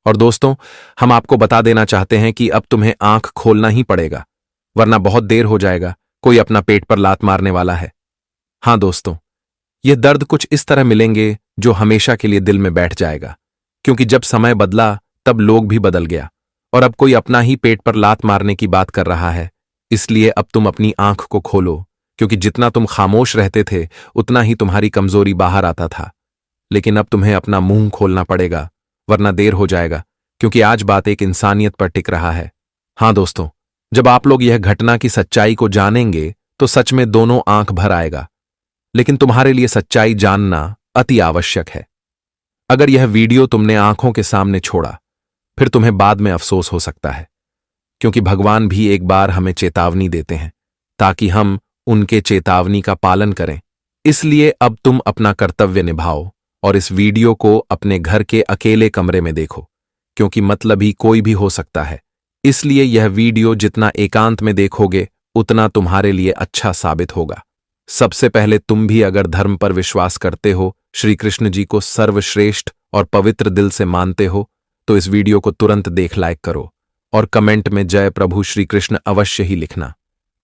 और दोस्तों, हम आपको बता देना चाहते हैं कि अब तुम्हें आंख खोलना ही पड़ेगा, वरना बहुत देर हो जाएगा। कोई अपना पेट पर लात मारने वाला है। हाँ दोस्तों, यह दर्द कुछ इस तरह मिलेंगे जो हमेशा के लिए दिल में बैठ जाएगा, क्योंकि जब समय बदला तब लोग भी बदल गया और अब कोई अपना ही पेट पर लात मारने की बात कर रहा है। इसलिए अब तुम अपनी आंख को खोलो, क्योंकि जितना तुम खामोश रहते थे उतना ही तुम्हारी कमजोरी बाहर आता था। लेकिन अब तुम्हें अपना मुंह खोलना पड़ेगा, वरना देर हो जाएगा, क्योंकि आज बात एक इंसानियत पर टिक रहा है। हाँ दोस्तों, जब आप लोग यह घटना की सच्चाई को जानेंगे तो सच में दोनों आंख भर आएगा। लेकिन तुम्हारे लिए सच्चाई जानना अति आवश्यक है। अगर यह वीडियो तुमने आंखों के सामने छोड़ा, फिर तुम्हें बाद में अफसोस हो सकता है, क्योंकि भगवान भी एक बार हमें चेतावनी देते हैं ताकि हम उनके चेतावनी का पालन करें। इसलिए अब तुम अपना कर्तव्य निभाओ और इस वीडियो को अपने घर के अकेले कमरे में देखो, क्योंकि मतलबी कोई भी हो सकता है। इसलिए यह वीडियो जितना एकांत में देखोगे उतना तुम्हारे लिए अच्छा साबित होगा। सबसे पहले तुम भी अगर धर्म पर विश्वास करते हो, श्री कृष्ण जी को सर्वश्रेष्ठ और पवित्र दिल से मानते हो, तो इस वीडियो को तुरंत देख लाइक करो और कमेंट में जय प्रभु श्री कृष्ण अवश्य ही लिखना।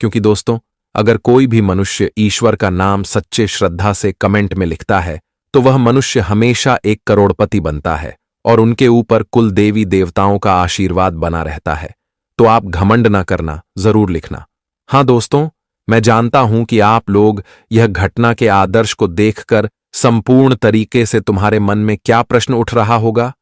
क्योंकि दोस्तों, अगर कोई भी मनुष्य ईश्वर का नाम सच्चे श्रद्धा से कमेंट में लिखता है तो वह मनुष्य हमेशा एक करोड़पति बनता है और उनके ऊपर कुल देवी देवताओं का आशीर्वाद बना रहता है। तो आप घमंड ना करना, जरूर लिखना। हाँ दोस्तों, मैं जानता हूं कि आप लोग यह घटना के आदर्श को देखकर संपूर्ण तरीके से तुम्हारे मन में क्या प्रश्न उठ रहा होगा।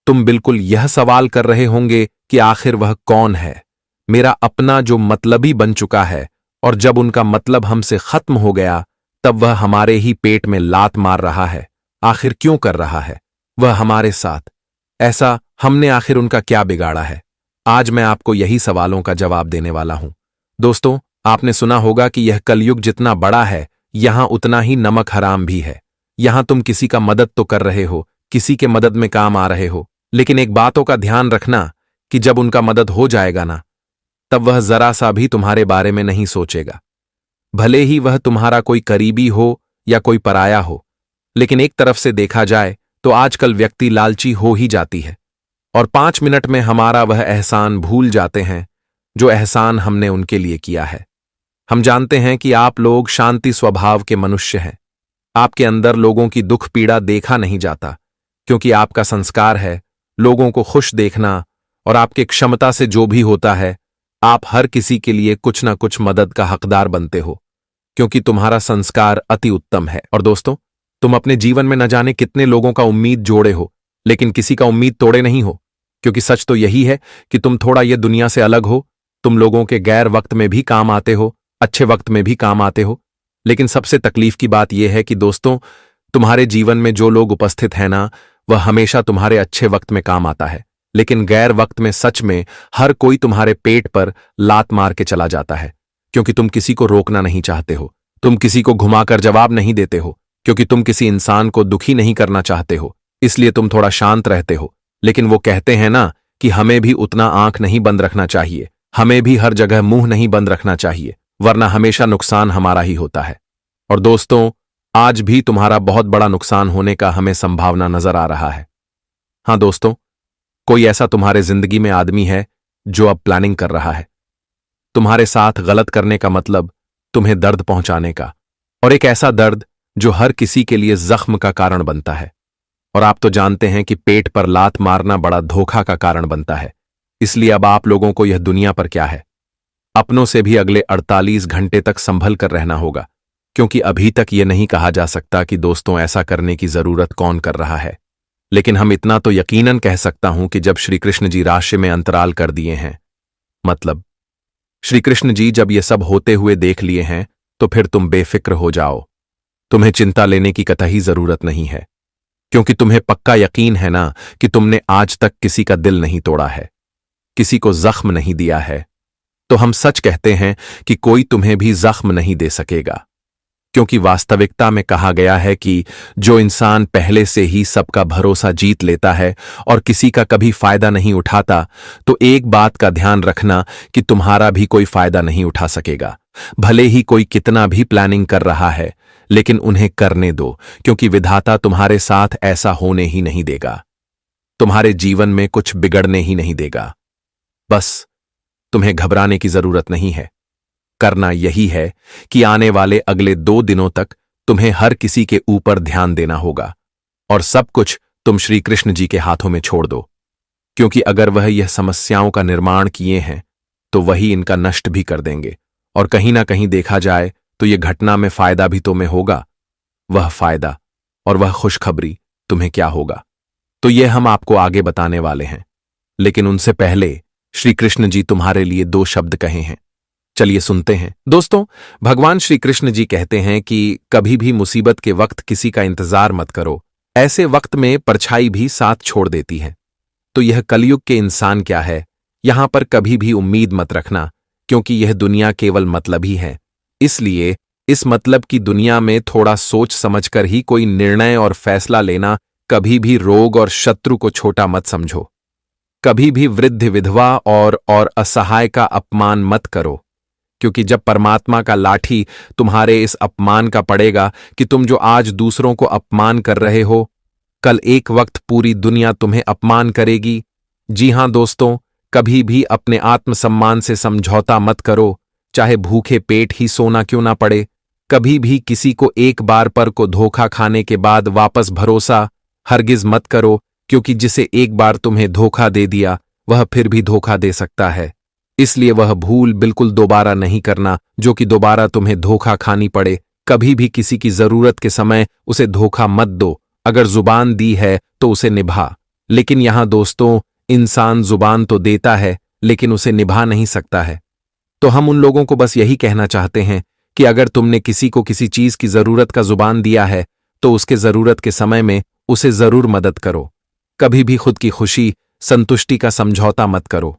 तुम बिल्कुल यह सवाल कर रहे होंगे कि आखिर वह कौन है, मेरा अपना जो मतलबी बन चुका है, और जब उनका मतलब हमसे खत्म हो गया तब वह हमारे ही पेट में लात मार रहा है। आखिर क्यों कर रहा है वह हमारे साथ? ऐसा हमने आखिर उनका क्या बिगाड़ा है? आज मैं आपको यही सवालों का जवाब देने वाला हूं। दोस्तों, आपने सुना होगा कि यह कलयुग जितना बड़ा है, यहां उतना ही नमक हराम भी है। यहां तुम किसी का मदद तो कर रहे हो, किसी के मदद में काम आ रहे हो, लेकिन एक बातों का ध्यान रखना कि जब उनका मदद हो जाएगा ना, तब वह जरा सा भी तुम्हारे बारे में नहीं सोचेगा। भले ही वह तुम्हारा कोई करीबी हो या कोई पराया हो, लेकिन एक तरफ से देखा जाए तो आजकल व्यक्ति लालची हो ही जाती है और 5 मिनट में हमारा वह एहसान भूल जाते हैं जो एहसान हमने उनके लिए किया है। हम जानते हैं कि आप लोग शांति स्वभाव के मनुष्य हैं। आपके अंदर लोगों की दुख पीड़ा देखा नहीं जाता, क्योंकि आपका संस्कार है लोगों को खुश देखना, और आपके क्षमता से जो भी होता है आप हर किसी के लिए कुछ ना कुछ मदद का हकदार बनते हो, क्योंकि तुम्हारा संस्कार अति उत्तम है। और दोस्तों, तुम अपने जीवन में न जाने कितने लोगों का उम्मीद जोड़े हो, लेकिन किसी का उम्मीद तोड़े नहीं हो, क्योंकि सच तो यही है कि तुम थोड़ा ये दुनिया से अलग हो। तुम लोगों के गैर वक्त में भी काम आते हो, अच्छे वक्त में भी काम आते हो। लेकिन सबसे तकलीफ की बात यह है कि दोस्तों, तुम्हारे जीवन में जो लोग उपस्थित हैं ना, वह हमेशा तुम्हारे अच्छे वक्त में काम आता है, लेकिन गैर वक्त में सच में हर कोई तुम्हारे पेट पर लात मार के चला जाता है, क्योंकि तुम किसी को रोकना नहीं चाहते हो। तुम किसी को घुमाकर जवाब नहीं देते हो, क्योंकि तुम किसी इंसान को दुखी नहीं करना चाहते हो। इसलिए तुम थोड़ा शांत रहते हो। लेकिन वो कहते हैं ना कि हमें भी उतना आंख नहीं बंद रखना चाहिए, हमें भी हर जगह मुंह नहीं बंद रखना चाहिए, वरना हमेशा नुकसान हमारा ही होता है। और दोस्तों, आज भी तुम्हारा बहुत बड़ा नुकसान होने का हमें संभावना नजर आ रहा है। हाँ दोस्तों, कोई ऐसा तुम्हारे जिंदगी में आदमी है जो अब प्लानिंग कर रहा है तुम्हारे साथ गलत करने का, मतलब तुम्हें दर्द पहुंचाने का, और एक ऐसा दर्द जो हर किसी के लिए जख्म का कारण बनता है। और आप तो जानते हैं कि पेट पर लात मारना बड़ा धोखा का कारण बनता है। इसलिए अब आप लोगों को यह दुनिया पर क्या है, अपनों से भी अगले 48 घंटे तक संभल कर रहना होगा, क्योंकि अभी तक यह नहीं कहा जा सकता कि दोस्तों ऐसा करने की जरूरत कौन कर रहा है। लेकिन हम इतना तो यकीनन कह सकता हूं कि जब श्री कृष्ण जी राशि में अंतराल कर दिए हैं, मतलब श्री कृष्ण जी जब ये सब होते हुए देख लिए हैं, तो फिर तुम बेफिक्र हो जाओ। तुम्हें चिंता लेने की कतई जरूरत नहीं है, क्योंकि तुम्हें पक्का यकीन है ना कि तुमने आज तक किसी का दिल नहीं तोड़ा है, किसी को जख्म नहीं दिया है। तो हम सच कहते हैं कि कोई तुम्हें भी जख्म नहीं दे सकेगा, क्योंकि वास्तविकता में कहा गया है कि जो इंसान पहले से ही सबका भरोसा जीत लेता है और किसी का कभी फायदा नहीं उठाता, तो एक बात का ध्यान रखना कि तुम्हारा भी कोई फायदा नहीं उठा सकेगा। भले ही कोई कितना भी प्लानिंग कर रहा है, लेकिन उन्हें करने दो, क्योंकि विधाता तुम्हारे साथ ऐसा होने ही नहीं देगा। तुम्हारे जीवन में कुछ बिगड़ने ही नहीं देगा। बस तुम्हें घबराने की जरूरत नहीं है। करना यही है कि आने वाले अगले 2 दिनों तक तुम्हें हर किसी के ऊपर ध्यान देना होगा और सब कुछ तुम श्री कृष्ण जी के हाथों में छोड़ दो, क्योंकि अगर वह यह समस्याओं का निर्माण किए हैं तो वही इनका नष्ट भी कर देंगे। और कहीं ना कहीं देखा जाए तो यह घटना में फायदा भी तुम्हें होगा। वह फायदा और वह खुशखबरी तुम्हें क्या होगा, तो यह हम आपको आगे बताने वाले हैं। लेकिन उनसे पहले श्री कृष्ण जी तुम्हारे लिए 2 शब्द कहे हैं। चलिए सुनते हैं। दोस्तों, भगवान श्री कृष्ण जी कहते हैं कि कभी भी मुसीबत के वक्त किसी का इंतजार मत करो। ऐसे वक्त में परछाई भी साथ छोड़ देती है। तो यह कलयुग के इंसान क्या है, यहां पर कभी भी उम्मीद मत रखना, क्योंकि यह दुनिया केवल मतलब ही है। इसलिए इस मतलब की दुनिया में थोड़ा सोच समझकर ही कोई निर्णय और फैसला लेना। कभी भी रोग और शत्रु को छोटा मत समझो। कभी भी वृद्ध, विधवा और असहाय का अपमान मत करो, क्योंकि जब परमात्मा का लाठी तुम्हारे इस अपमान का पड़ेगा कि तुम जो आज दूसरों को अपमान कर रहे हो, कल एक वक्त पूरी दुनिया तुम्हें अपमान करेगी। जी हां दोस्तों, कभी भी अपने आत्मसम्मान से समझौता मत करो, चाहे भूखे पेट ही सोना क्यों ना पड़े। कभी भी किसी को एक बार पर को धोखा खाने के बाद वापस भरोसा हरगिज मत करो, क्योंकि जिसे एक बार तुम्हें धोखा दे दिया वह फिर भी धोखा दे सकता है। इसलिए वह भूल बिल्कुल दोबारा नहीं करना, जो कि दोबारा तुम्हें धोखा खानी पड़े। कभी भी किसी की जरूरत के समय उसे धोखा मत दो। अगर जुबान दी है तो उसे निभा। लेकिन यहां दोस्तों, इंसान जुबान तो देता है लेकिन उसे निभा नहीं सकता है। तो हम उन लोगों को बस यही कहना चाहते हैं कि अगर तुमने किसी को किसी चीज की जरूरत का जुबान दिया है तो उसके जरूरत के समय में उसे जरूर मदद करो। कभी भी खुद की खुशी, संतुष्टि का समझौता मत करो।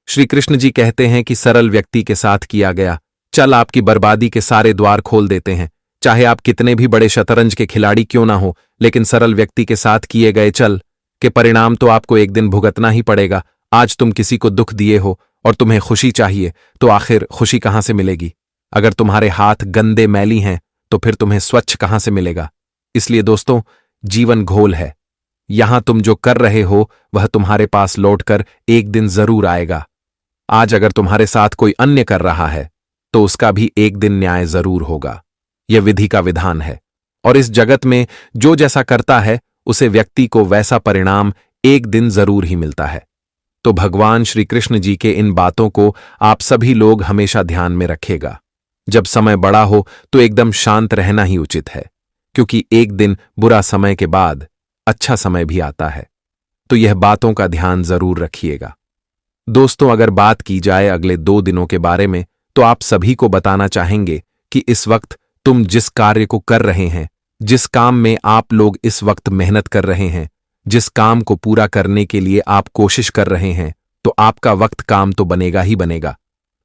श्री कृष्ण जी कहते हैं कि सरल व्यक्ति के साथ किया गया चल आपकी बर्बादी के सारे द्वार खोल देते हैं। चाहे आप कितने भी बड़े शतरंज के खिलाड़ी क्यों ना हो, लेकिन सरल व्यक्ति के साथ किए गए चल के परिणाम तो आपको एक दिन भुगतना ही पड़ेगा। आज तुम किसी को दुख दिए हो और तुम्हें खुशी चाहिए, तो आखिर खुशी कहां से मिलेगी? अगर तुम्हारे हाथ गंदे मैली हैं तो फिर तुम्हें स्वच्छ कहां से मिलेगा? इसलिए दोस्तों, जीवन घोल है। यहां तुम जो कर रहे हो वह तुम्हारे पास लौटकर एक दिन जरूर आएगा। आज अगर तुम्हारे साथ कोई अन्य कर रहा है तो उसका भी एक दिन न्याय जरूर होगा। यह विधि का विधान है और इस जगत में जो जैसा करता है उसे व्यक्ति को वैसा परिणाम एक दिन जरूर ही मिलता है। तो भगवान श्री कृष्ण जी के इन बातों को आप सभी लोग हमेशा ध्यान में रखेगा। जब समय बड़ा हो तो एकदम शांत रहना ही उचित है, क्योंकि एक दिन बुरा समय के बाद अच्छा समय भी आता है। तो यह बातों का ध्यान जरूर रखिएगा। दोस्तों, अगर बात की जाए अगले 2 दिनों के बारे में, तो आप सभी को बताना चाहेंगे कि इस वक्त तुम जिस कार्य को कर रहे हैं, जिस काम में आप लोग इस वक्त मेहनत कर रहे हैं, जिस काम को पूरा करने के लिए आप कोशिश कर रहे हैं, तो आपका वक्त काम तो बनेगा ही बनेगा।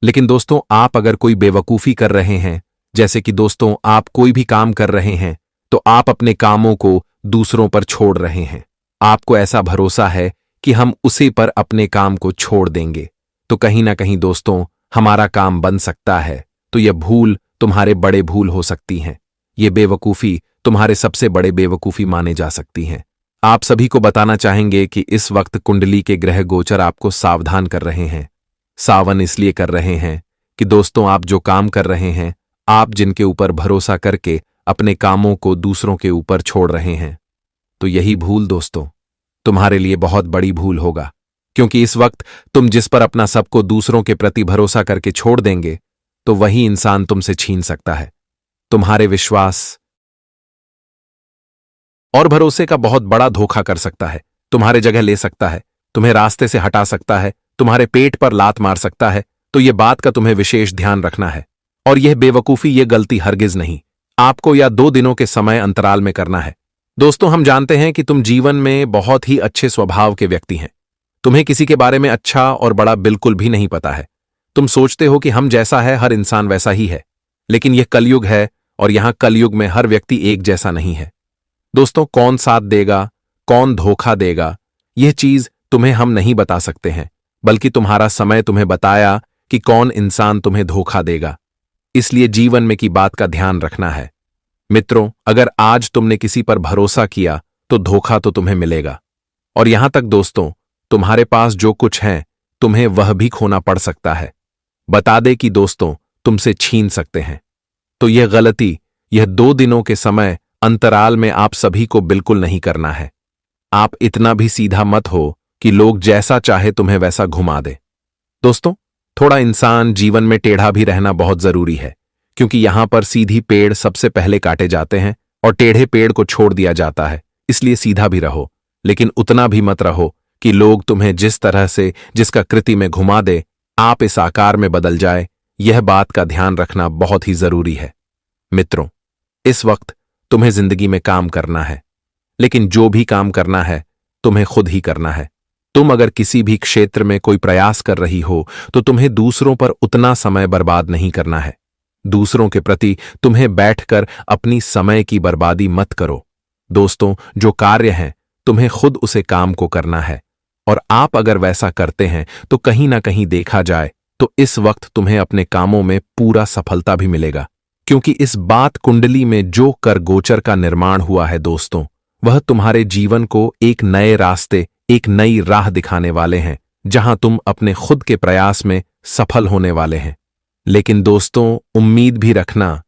लेकिन दोस्तों, आप अगर कोई बेवकूफ़ी कर रहे हैं, जैसे कि दोस्तों आप कोई भी काम कर रहे हैं तो आप अपने कामों को दूसरों पर छोड़ रहे हैं। आपको ऐसा भरोसा है कि हम उसी पर अपने काम को छोड़ देंगे, तो कहीं ना कहीं दोस्तों हमारा काम बन सकता है। तो यह भूल तुम्हारे बड़े भूल हो सकती हैं। ये बेवकूफ़ी तुम्हारे सबसे बड़े बेवकूफ़ी माने जा सकती हैं। आप सभी को बताना चाहेंगे कि इस वक्त कुंडली के ग्रह गोचर आपको सावधान कर रहे हैं। सावन इसलिए कर रहे हैं कि दोस्तों आप जो काम कर रहे हैं, आप जिनके ऊपर भरोसा करके अपने कामों को दूसरों के ऊपर छोड़ रहे हैं, तो यही भूल दोस्तों तुम्हारे लिए बहुत बड़ी भूल होगा। क्योंकि इस वक्त तुम जिस पर अपना सबको दूसरों के प्रति भरोसा करके छोड़ देंगे, तो वही इंसान तुमसे छीन सकता है। तुम्हारे विश्वास और भरोसे का बहुत बड़ा धोखा कर सकता है, तुम्हारे जगह ले सकता है, तुम्हें रास्ते से हटा सकता है, तुम्हारे पेट पर लात मार सकता है। तो यह बात का तुम्हें विशेष ध्यान रखना है। और यह बेवकूफ़ी, यह गलती हरगिज नहीं आपको या 2 दिनों के समय अंतराल में करना है। दोस्तों, हम जानते हैं कि तुम जीवन में बहुत ही अच्छे स्वभाव के व्यक्ति हैं। तुम्हें किसी के बारे में अच्छा और बड़ा बिल्कुल भी नहीं पता है। तुम सोचते हो कि हम जैसा है हर इंसान वैसा ही है, लेकिन यह कलयुग है और यहां कलयुग में हर व्यक्ति एक जैसा नहीं है। दोस्तों, कौन साथ देगा, कौन धोखा देगा, यह चीज तुम्हें हम नहीं बता सकते हैं, बल्कि तुम्हारा समय तुम्हें बताया कि कौन इंसान तुम्हें धोखा देगा। इसलिए जीवन में की बात का ध्यान रखना है। मित्रों, अगर आज तुमने किसी पर भरोसा किया तो धोखा तो तुम्हें मिलेगा, और यहां तक दोस्तों, तुम्हारे पास जो कुछ है तुम्हें वह भी खोना पड़ सकता है। बता दे कि दोस्तों तुमसे छीन सकते हैं। तो यह गलती, यह 2 दिनों के समय अंतराल में आप सभी को बिल्कुल नहीं करना है। आप इतना भी सीधा मत हो कि लोग जैसा चाहे तुम्हें वैसा घुमा दे। दोस्तों, थोड़ा इंसान जीवन में टेढ़ा भी रहना बहुत जरूरी है, क्योंकि यहां पर सीधी पेड़ सबसे पहले काटे जाते हैं और टेढ़े पेड़ को छोड़ दिया जाता है। इसलिए सीधा भी रहो, लेकिन उतना भी मत रहो कि लोग तुम्हें जिस तरह से जिसका कृति में घुमा दे, आप इस आकार में बदल जाए। यह बात का ध्यान रखना बहुत ही जरूरी है। मित्रों, इस वक्त तुम्हें जिंदगी में काम करना है, लेकिन जो भी काम करना है तुम्हें खुद ही करना है। तुम अगर किसी भी क्षेत्र में कोई प्रयास कर रही हो तो तुम्हें दूसरों पर उतना समय बर्बाद नहीं करना है। दूसरों के प्रति तुम्हें बैठकर अपनी समय की बर्बादी मत करो। दोस्तों, जो कार्य है तुम्हें खुद उसे काम को करना है, और आप अगर वैसा करते हैं तो कहीं ना कहीं देखा जाए तो इस वक्त तुम्हें अपने कामों में पूरा सफलता भी मिलेगा, क्योंकि इस बात कुंडली में जो कर गोचर का निर्माण हुआ है दोस्तों, वह तुम्हारे जीवन को एक नए रास्ते, एक नई राह दिखाने वाले हैं, जहां तुम अपने खुद के प्रयास में सफल होने वाले हैं। लेकिन दोस्तों, उम्मीद भी रखना,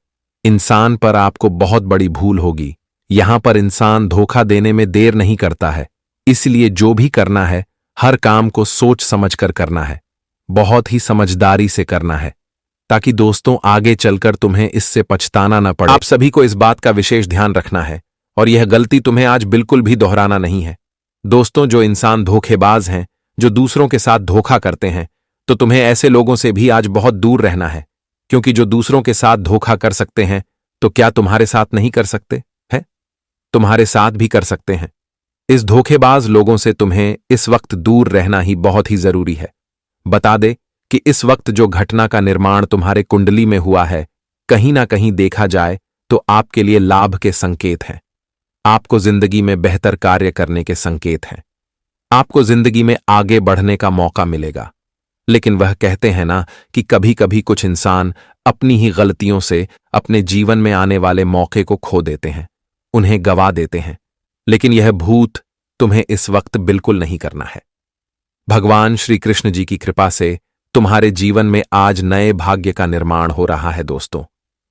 इंसान पर आपको बहुत बड़ी भूल होगी। यहां पर इंसान धोखा देने में देर नहीं करता है, इसलिए जो भी करना है हर काम को सोच समझकर करना है, बहुत ही समझदारी से करना है, ताकि दोस्तों आगे चलकर तुम्हें इससे पछताना न पड़े। आप सभी को इस बात का विशेष ध्यान रखना है, और यह गलती तुम्हें आज बिल्कुल भी दोहराना नहीं है। दोस्तों, जो इंसान धोखेबाज हैं, जो दूसरों के साथ धोखा करते हैं, तो तुम्हें ऐसे लोगों से भी आज बहुत दूर रहना है, क्योंकि जो दूसरों के साथ धोखा कर सकते हैं तो क्या तुम्हारे साथ नहीं कर सकते हैं? तुम्हारे साथ भी कर सकते हैं। इस धोखेबाज लोगों से तुम्हें इस वक्त दूर रहना ही बहुत ही जरूरी है। बता दे कि इस वक्त जो घटना का निर्माण तुम्हारे कुंडली में हुआ है, कहीं ना कहीं देखा जाए तो आपके लिए लाभ के संकेत हैं। आपको जिंदगी में बेहतर कार्य करने के संकेत हैं। आपको जिंदगी में आगे बढ़ने का मौका मिलेगा। लेकिन वह कहते हैं ना कि कभी कभी कुछ इंसान अपनी ही गलतियों से अपने जीवन में आने वाले मौके को खो देते हैं, उन्हें गवा देते हैं। लेकिन यह भूत तुम्हें इस वक्त बिल्कुल नहीं करना है। भगवान श्री कृष्ण जी की कृपा से तुम्हारे जीवन में आज नए भाग्य का निर्माण हो रहा है दोस्तों।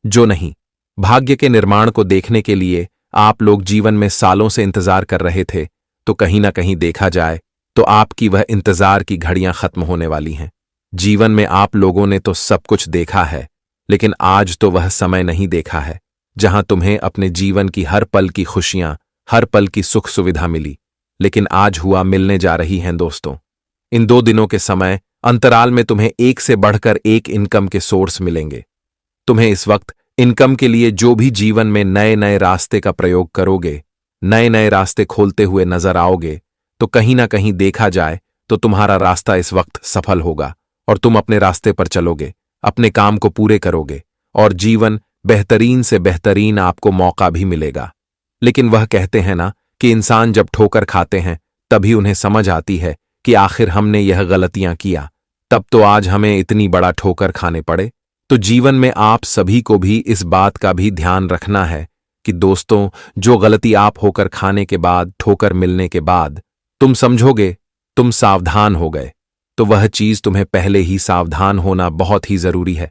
जो नहीं, भाग्य के निर्माण को देखने के लिए आप लोग जीवन में सालों से इंतजार कर रहे थे, तो कहीं ना कहीं देखा जाए तो आपकी वह इंतजार की घड़ियां खत्म होने वाली हैं। जीवन में आप लोगों ने तो सब कुछ देखा है, लेकिन आज तो वह समय नहीं देखा है जहां तुम्हें अपने जीवन की हर पल की खुशियां, हर पल की सुख सुविधा मिली। लेकिन आज हुआ मिलने जा रही हैं दोस्तों। इन 2 दिनों के समय अंतराल में तुम्हें एक से बढ़कर एक इनकम के सोर्स मिलेंगे। तुम्हें इस वक्त इनकम के लिए जो भी जीवन में नए नए रास्ते का प्रयोग करोगे, नए नए रास्ते खोलते हुए नजर आओगे, तो कहीं ना कहीं देखा जाए तो तुम्हारा रास्ता इस वक्त सफल होगा और तुम अपने रास्ते पर चलोगे, अपने काम को पूरे करोगे और जीवन बेहतरीन से बेहतरीन आपको मौका भी मिलेगा। लेकिन वह कहते हैं ना कि इंसान जब ठोकर खाते हैं तभी उन्हें समझ आती है कि आखिर हमने यह गलतियां किया, तब तो आज हमें इतनी बड़ा ठोकर खाने पड़े। तो जीवन में आप सभी को भी इस बात का भी ध्यान रखना है कि दोस्तों, जो गलती आप होकर खाने के बाद, ठोकर मिलने के बाद तुम समझोगे तुम सावधान हो गए, तो वह चीज तुम्हें पहले ही सावधान होना बहुत ही जरूरी है।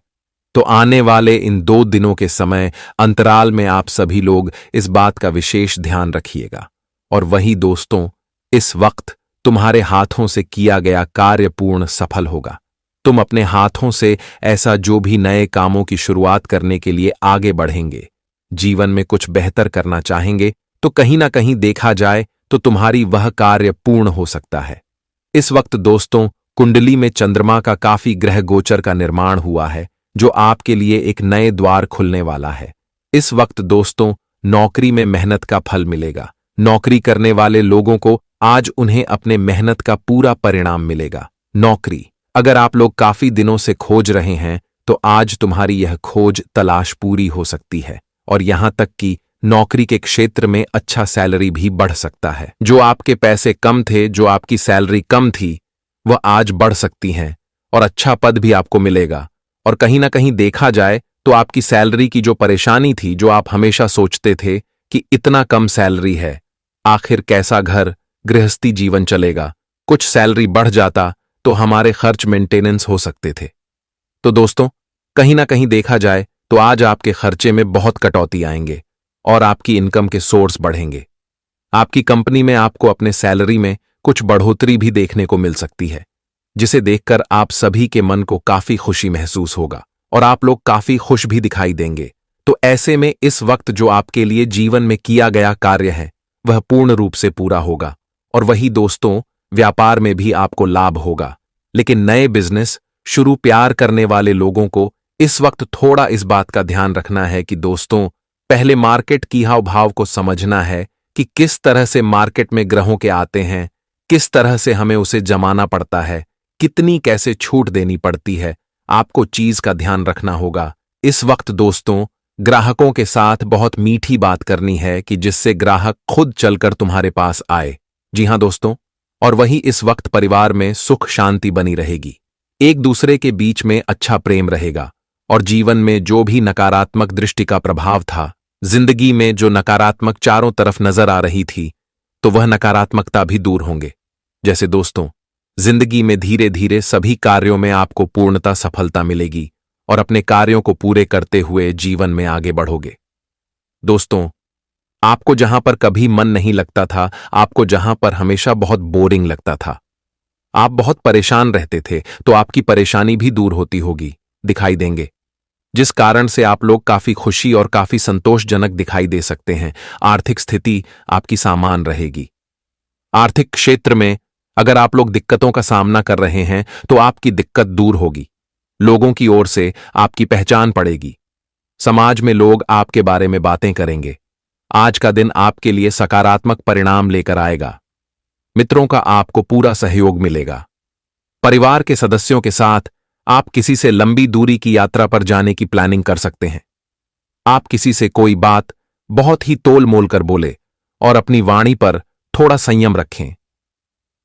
तो आने वाले इन 2 दिनों के समय अंतराल में आप सभी लोग इस बात का विशेष ध्यान रखिएगा। और वही दोस्तों, इस वक्त तुम्हारे हाथों से किया गया कार्य पूर्ण सफल होगा। तुम अपने हाथों से ऐसा जो भी नए कामों की शुरुआत करने के लिए आगे बढ़ेंगे, जीवन में कुछ बेहतर करना चाहेंगे, तो कहीं ना कहीं देखा जाए तो तुम्हारी वह कार्य पूर्ण हो सकता है। इस वक्त दोस्तों, कुंडली में चंद्रमा का काफी ग्रह गोचर का निर्माण हुआ है, जो आपके लिए एक नए द्वार खुलने वाला है। इस वक्त दोस्तों, नौकरी में मेहनत का फल मिलेगा। नौकरी करने वाले लोगों को आज उन्हें अपने मेहनत का पूरा परिणाम मिलेगा। नौकरी अगर आप लोग काफी दिनों से खोज रहे हैं, तो आज तुम्हारी यह खोज तलाश पूरी हो सकती है। और यहां तक कि नौकरी के क्षेत्र में अच्छा सैलरी भी बढ़ सकता है। जो आपके पैसे कम थे, जो आपकी सैलरी कम थी, वह आज बढ़ सकती हैं और अच्छा पद भी आपको मिलेगा। और कहीं ना कहीं देखा जाए तो आपकी सैलरी की जो परेशानी थी, जो आप हमेशा सोचते थे कि इतना कम सैलरी है, आखिर कैसा घर, गृहस्थी जीवन चलेगा, कुछ सैलरी बढ़ जाता तो हमारे खर्च मेंटेनेंस हो सकते थे। तो दोस्तों, कहीं ना कहीं देखा जाए तो आज आपके खर्चे में बहुत कटौती आएंगे और आपकी इनकम के सोर्स बढ़ेंगे। आपकी कंपनी में आपको अपने सैलरी में कुछ बढ़ोतरी भी देखने को मिल सकती है, जिसे देखकर आप सभी के मन को काफी खुशी महसूस होगा और आप लोग काफी खुश भी दिखाई देंगे। तो ऐसे में इस वक्त जो आपके लिए जीवन में किया गया कार्य है वह पूर्ण रूप से पूरा होगा। और वही दोस्तों, व्यापार में भी आपको लाभ होगा। लेकिन नए बिजनेस शुरू प्यार करने वाले लोगों को इस वक्त थोड़ा इस बात का ध्यान रखना है कि दोस्तों, पहले मार्केट की हाव भाव को समझना है कि किस तरह से मार्केट में ग्रहों के आते हैं, किस तरह से हमें उसे जमाना पड़ता है, कितनी कैसे छूट देनी पड़ती है। आपको चीज का ध्यान रखना होगा। इस वक्त दोस्तों, ग्राहकों के साथ बहुत मीठी बात करनी है कि जिससे ग्राहक खुद चलकर तुम्हारे पास आए। जी हां दोस्तों, और वही इस वक्त परिवार में सुख शांति बनी रहेगी, एक दूसरे के बीच में अच्छा प्रेम रहेगा और जीवन में जो भी नकारात्मक दृष्टि का प्रभाव था, जिंदगी में जो नकारात्मक चारों तरफ नजर आ रही थी, तो वह नकारात्मकता भी दूर होंगे। जैसे दोस्तों, जिंदगी में धीरे धीरे सभी कार्यों में आपको पूर्णता सफलता मिलेगी और अपने कार्यों को पूरे करते हुए जीवन में आगे बढ़ोगे। दोस्तों, आपको जहां पर कभी मन नहीं लगता था, आपको जहां पर हमेशा बहुत बोरिंग लगता था, आप बहुत परेशान रहते थे, तो आपकी परेशानी भी दूर होती होगी, दिखाई देंगे, जिस कारण से आप लोग काफी खुशी और काफी संतोषजनक दिखाई दे सकते हैं। आर्थिक स्थिति आपकी सामान्य रहेगी। आर्थिक क्षेत्र में अगर आप लोग दिक्कतों का सामना कर रहे हैं तो आपकी दिक्कत दूर होगी। लोगों की ओर से आपकी पहचान पड़ेगी। समाज में लोग आपके बारे में बातें करेंगे। आज का दिन आपके लिए सकारात्मक परिणाम लेकर आएगा। मित्रों का आपको पूरा सहयोग मिलेगा। परिवार के सदस्यों के साथ आप किसी से लंबी दूरी की यात्रा पर जाने की प्लानिंग कर सकते हैं। आप किसी से कोई बात बहुत ही तोल मोल कर बोले और अपनी वाणी पर थोड़ा संयम रखें।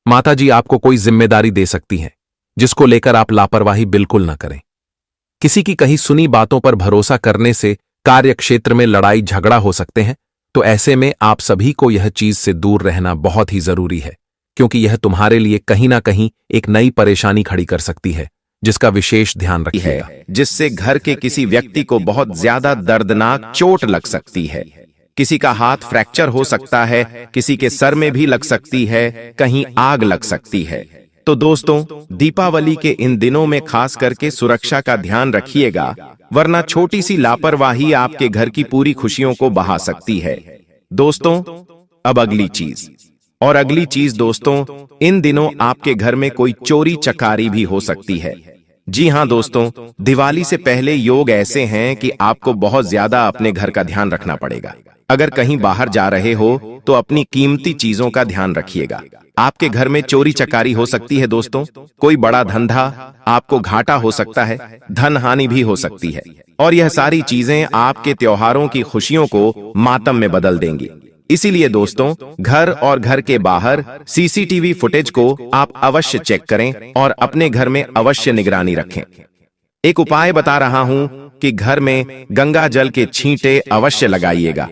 माताजी आपको कोई जिम्मेदारी दे सकती हैं, जिसको लेकर आप लापरवाही बिल्कुल न करें। किसी की कही सुनी बातों पर भरोसा करने से कार्य क्षेत्र में लड़ाई झगड़ा हो सकते हैं, तो ऐसे में आप सभी को यह चीज से दूर रहना बहुत ही जरूरी है, क्योंकि यह तुम्हारे लिए कहीं ना कहीं एक नई परेशानी खड़ी कर सकती है, जिसका विशेष ध्यान रखिएगा। जिससे घर के किसी व्यक्ति को बहुत ज्यादा दर्दनाक चोट लग सकती है। किसी का हाथ फ्रैक्चर हो सकता है, किसी के सर में भी लग सकती है, कहीं आग लग सकती है। तो दोस्तों, दीपावली के इन दिनों में खास करके सुरक्षा का ध्यान रखिएगा, वरना छोटी सी लापरवाही आपके घर की पूरी खुशियों को बहा सकती है। दोस्तों, अब अगली चीज दोस्तों, इन दिनों आपके घर में कोई चोरी चकारी भी हो सकती है। जी हां दोस्तों, दिवाली से पहले योग ऐसे हैं कि आपको बहुत ज्यादा अपने घर का ध्यान रखना पड़ेगा। अगर कहीं बाहर जा रहे हो तो अपनी कीमती चीजों का ध्यान रखिएगा। आपके घर में चोरी चकारी हो सकती है दोस्तों। कोई बड़ा धंधा आपको घाटा हो सकता है, धन हानि भी हो सकती है, और यह सारी चीजें आपके त्योहारों की खुशियों को मातम में बदल देंगी। इसीलिए दोस्तों, घर और घर के बाहर सीसीटीवी फुटेज को आप अवश्य चेक करें और अपने घर में अवश्य निगरानी रखें। एक उपाय बता रहा हूं कि घर में गंगा जल के छींटे अवश्य लगाइएगा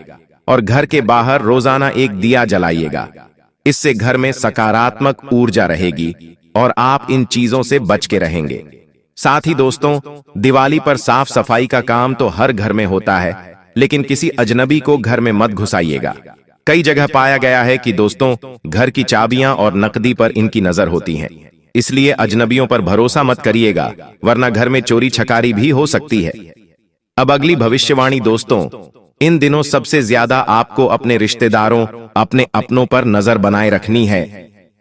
और घर के बाहर रोजाना एक दिया जलाइएगा। इससे घर में सकारात्मक ऊर्जा रहेगी और आप इन चीजों से बच के रहेंगे। साथ ही दोस्तों, दिवाली पर साफ सफाई का काम तो हर घर में होता है, लेकिन किसी अजनबी को घर में मत घुसाइएगा। कई जगह पाया गया है कि दोस्तों, घर की चाबियां और नकदी पर इनकी नजर होती है। इसलिए अजनबियों पर भरोसा मत करिएगा, वरना घर में चोरी छकारी भी हो सकती है। अब अगली भविष्यवाणी दोस्तों, इन दिनों सबसे ज्यादा आपको अपने रिश्तेदारों, अपने अपनों पर नजर बनाए रखनी है।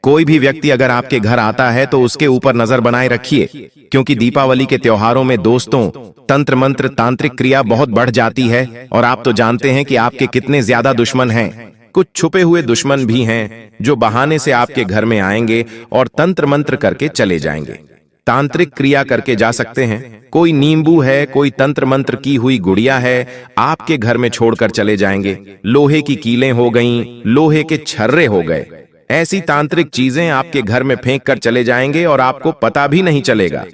कोई भी व्यक्ति अगर आपके घर आता है तो उसके ऊपर नजर बनाए रखिए, क्योंकि दीपावली के त्योहारों में दोस्तों तंत्र मंत्र तांत्रिक क्रिया बहुत बढ़ जाती है, और आप तो जानते हैं कि आपके कितने ज्यादा दुश्मन हैं। कुछ छुपे हुए दुश्मन भी हैं जो बहाने से आपके घर में आएंगे और तंत्र मंत्र करके चले जाएंगे। तांत्रिक क्रिया करके जा सकते हैं। कोई नींबू है, कोई तंत्र मंत्र की हुई गुड़िया है, आपके घर में छोड़कर चले जाएंगे। लोहे की कीलें हो गईं, लोहे के छर्रे हो गए, ऐसी तांत्रिक चीजें आपके घर में फेंक कर चले जाएंगे और आपको पता भी नहीं चलेगा।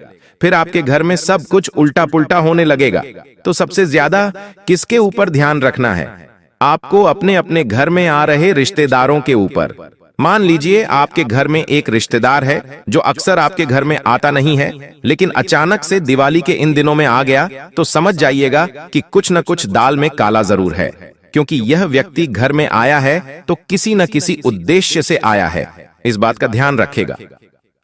फिर आपके घर में सब कुछ उल्टा पुल्टा होने लगेगा। तो सबसे ज्यादा किसके ऊपर ध्यान रखना है? आपको अपने अपने घर में आ रहे रिश्तेदारों के ऊपर। मान लीजिए आपके घर में एक रिश्तेदार है जो अक्सर आपके घर में आता नहीं है, लेकिन अचानक से दिवाली के इन दिनों में आ गया, तो समझ जाइएगा कि कुछ न कुछ दाल में काला जरूर है, क्योंकि यह व्यक्ति घर में आया है तो किसी न किसी उद्देश्य से आया है। इस बात का ध्यान रखेगा।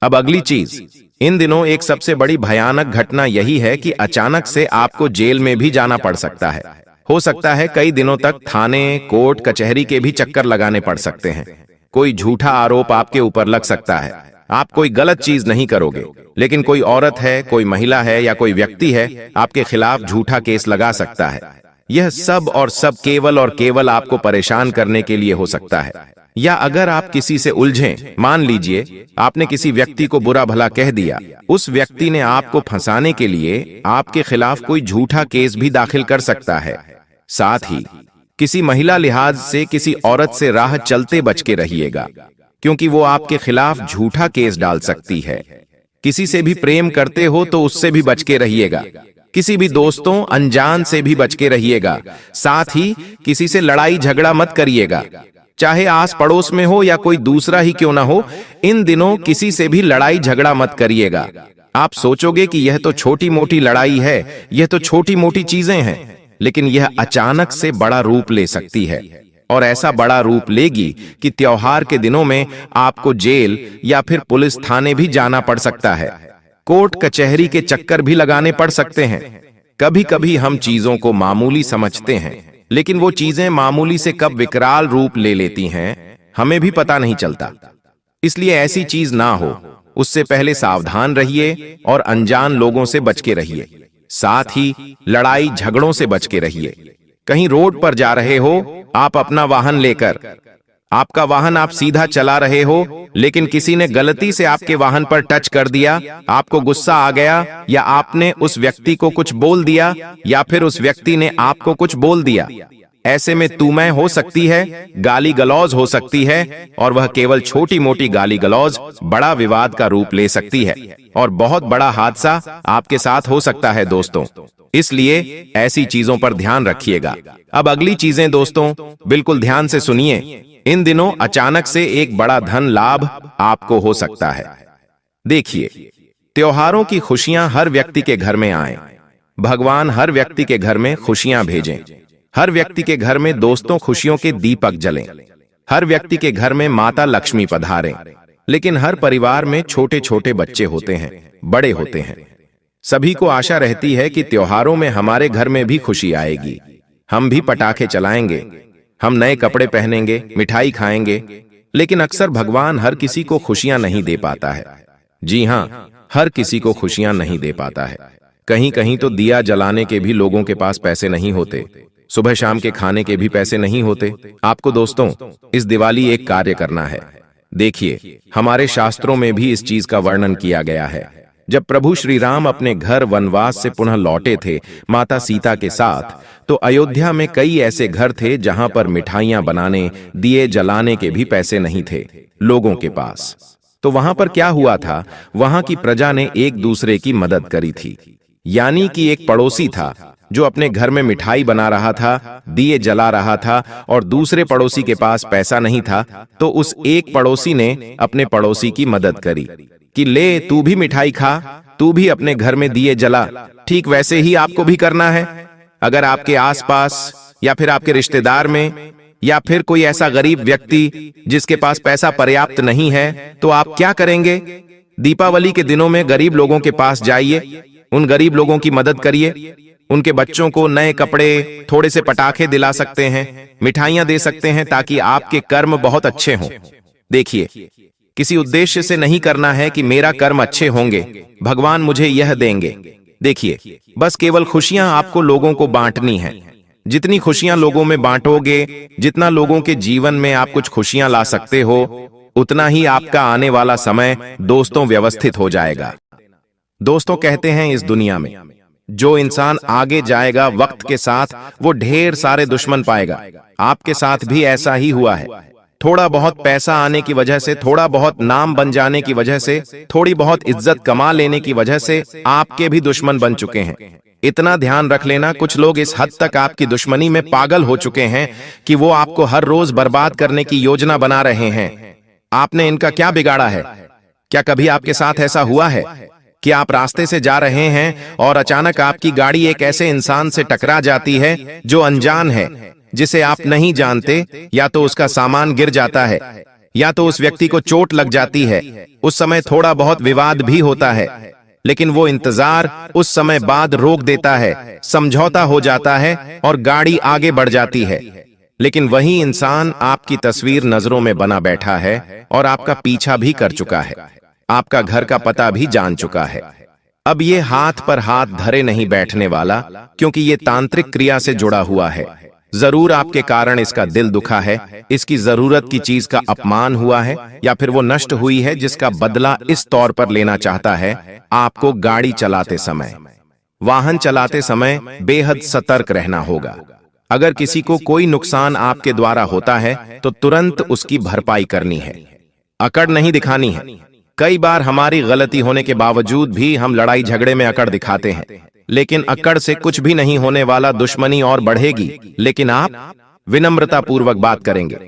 अब अगली चीज, इन दिनों एक सबसे बड़ी भयानक घटना यही है कि अचानक से आपको जेल में भी जाना पड़ सकता है। हो सकता है कई दिनों तक थाने, कोर्ट, कचहरी के भी चक्कर लगाने पड़ सकते हैं। कोई झूठा आरोप आपके ऊपर लग सकता है। आप कोई गलत चीज नहीं करोगे, लेकिन कोई औरत है, कोई महिला है या कोई व्यक्ति है आपके खिलाफ झूठा केस लगा सकता है। यह सब और सब केवल और केवल आपको परेशान करने के लिए हो सकता है। या अगर आप किसी से उलझें, मान लीजिए आपने किसी व्यक्ति को बुरा भला कह दिया, उस व्यक्ति ने आपको फंसाने के लिए आपके खिलाफ कोई झूठा केस भी दाखिल कर सकता है। साथ ही किसी महिला लिहाज से किसी औरत से राह चलते बच के रहिएगा, क्योंकि वो आपके खिलाफ झूठा केस डाल सकती है। किसी से भी प्रेम करते हो तो उससे भी बच के रहिएगा। किसी भी दोस्तों अनजान से भी बच के रहिएगा। साथ ही किसी से लड़ाई झगड़ा मत करिएगा, चाहे आस पड़ोस में हो या कोई दूसरा ही क्यों ना हो। इन दिनों किसी से भी लड़ाई झगड़ा मत करिएगा। आप सोचोगे कि यह तो छोटी मोटी लड़ाई है, यह तो छोटी मोटी चीजें हैं, लेकिन यह अचानक से बड़ा रूप ले सकती है, और ऐसा बड़ा रूप लेगी कि त्योहार के दिनों में आपको जेल या फिर पुलिस थाने भी जाना पड़ सकता है। कोर्ट कचहरी के चक्कर भी लगाने पड़ सकते हैं। कभी कभी हम चीजों को मामूली समझते हैं, लेकिन वो चीजें मामूली से कब विकराल रूप ले लेती हैं हमें भी पता नहीं चलता। इसलिए ऐसी चीज ना हो, उससे पहले सावधान रहिए और अनजान लोगों से बच के रहिए। साथ ही लड़ाई झगड़ों से बच के रहिए। कहीं रोड पर जा रहे हो, आप अपना वाहन लेकर, आपका वाहन आप सीधा चला रहे हो, लेकिन किसी ने गलती से आपके वाहन पर टच कर दिया, आपको गुस्सा आ गया, या आपने उस व्यक्ति को कुछ बोल दिया, या फिर उस व्यक्ति ने आपको कुछ बोल दिया। ऐसे में तू मैं हो सकती है, गाली गलौज हो सकती है, और वह केवल छोटी मोटी गाली गलौज बड़ा विवाद का रूप ले सकती है और बहुत बड़ा हादसा आपके साथ हो सकता है दोस्तों। इसलिए ऐसी चीजों पर ध्यान रखिएगा। अब अगली चीजें दोस्तों बिल्कुल ध्यान से सुनिए। इन दिनों अचानक से एक बड़ा धन लाभ आपको हो सकता है। देखिए, त्योहारों की खुशियां हर व्यक्ति के घर में आए। भगवान हर व्यक्ति के घर में खुशियां भेजें। हर व्यक्ति के घर में दोस्तों खुशियों के दीपक जलें। हर व्यक्ति के घर में माता लक्ष्मी पधारें। लेकिन हर परिवार में छोटे छोटे बच्चे होते हैं, बड़े होते हैं। सभी को आशा रहती है कि त्योहारों में हमारे घर में भी खुशी आएगी। हम भी पटाखे चलाएंगे, हम नए कपड़े पहनेंगे, मिठाई खाएंगे। लेकिन अक्सर भगवान हर किसी को खुशियां नहीं दे पाता है। जी हाँ, हर किसी को खुशियां नहीं दे पाता है। कहीं कहीं तो दिया जलाने के भी लोगों के पास पैसे नहीं होते, सुबह शाम के खाने के भी पैसे नहीं होते। आपको दोस्तों इस दिवाली एक कार्य करना है। देखिए, हमारे शास्त्रों में भी इस चीज का वर्णन किया गया है। जब प्रभु श्री राम अपने घर वनवास से पुनः लौटे थे माता सीता के साथ, तो अयोध्या में कई ऐसे घर थे जहां पर मिठाइयां बनाने, दिए जलाने के भी पैसे नहीं थे लोगों के पास। तो वहां पर क्या हुआ था, वहां की प्रजा ने एक दूसरे की मदद करी थी। यानी कि एक पड़ोसी था जो अपने घर में मिठाई बना रहा था, दिए जला रहा था, और दूसरे पड़ोसी के पास पैसा नहीं था, तो उस एक पड़ोसी ने अपने पड़ोसी की मदद करी कि ले तू भी मिठाई खा, तू भी अपने घर में दिए जला। ठीक वैसे ही आपको भी करना है। अगर आपके आसपास या फिर आपके रिश्तेदार में या फिर कोई ऐसा गरीब व्यक्ति जिसके पास पैसा पर्याप्त नहीं है, तो आप क्या करेंगे? दीपावली के दिनों में गरीब लोगों के पास जाइए, उन गरीब लोगों की मदद करिए। उनके बच्चों को नए कपड़े, थोड़े से पटाखे दिला सकते हैं, मिठाइयां दे सकते हैं, ताकि आपके कर्म बहुत अच्छे हों। देखिए, किसी उद्देश्य से नहीं करना है कि मेरा कर्म अच्छे होंगे, भगवान मुझे यह देंगे। देखिए, बस केवल खुशियां आपको लोगों को बांटनी है। जितनी खुशियां लोगों में बांटोगे, जितना लोगों के जीवन में आप कुछ खुशियां ला सकते हो, उतना ही आपका आने वाला समय दोस्तों व्यवस्थित हो जाएगा। दोस्तों कहते हैं इस दुनिया में जो इंसान आगे जाएगा वक्त के साथ, वो ढेर सारे दुश्मन पाएगा। आपके साथ भी ऐसा ही हुआ है। थोड़ा बहुत पैसा आने की वजह से, थोड़ा बहुत नाम बन जाने की वजह से, थोड़ी बहुत इज्जत कमा लेने की वजह से आपके भी दुश्मन बन चुके हैं। इतना ध्यान रख लेना, कुछ लोग इस हद तक आपकी दुश्मनी में पागल हो चुके हैं कि वो आपको हर रोज बर्बाद करने की योजना बना रहे हैं। आपने इनका क्या बिगाड़ा है? क्या कभी आपके साथ ऐसा हुआ है कि आप रास्ते से जा रहे हैं और अचानक आपकी गाड़ी एक ऐसे इंसान से टकरा जाती है जो अनजान है, जिसे आप नहीं जानते, या तो उसका सामान गिर जाता है या तो उस व्यक्ति को चोट लग जाती है। उस समय थोड़ा बहुत विवाद भी होता है, लेकिन वो इंतजार उस समय बाद रोक देता है, समझौता हो जाता है और गाड़ी आगे बढ़ जाती है। लेकिन वही इंसान आपकी तस्वीर नजरों में बना बैठा है और आपका पीछा भी कर चुका है, आपका घर का पता भी जान चुका है। अब ये हाथ पर हाथ धरे नहीं बैठने वाला, क्योंकि ये तांत्रिक क्रिया से जुड़ा हुआ है। जरूर आपके कारण इसका दिल दुखा है, इसकी जरूरत की चीज का अपमान हुआ है, या फिर वो नष्ट हुई है, जिसका बदला इस तौर पर लेना चाहता है। आपको गाड़ी चलाते समय, वाहन चलाते समय बेहद सतर्क रहना होगा। अगर किसी को कोई नुकसान आपके द्वारा होता है तो तुरंत उसकी भरपाई करनी है, अकड़ नहीं दिखानी है। कई बार हमारी गलती होने के बावजूद भी हम लड़ाई झगड़े में अकड़ दिखाते हैं, लेकिन अकड़ से कुछ भी नहीं होने वाला, दुश्मनी और बढ़ेगी। लेकिन आप विनम्रता पूर्वक बात करेंगे,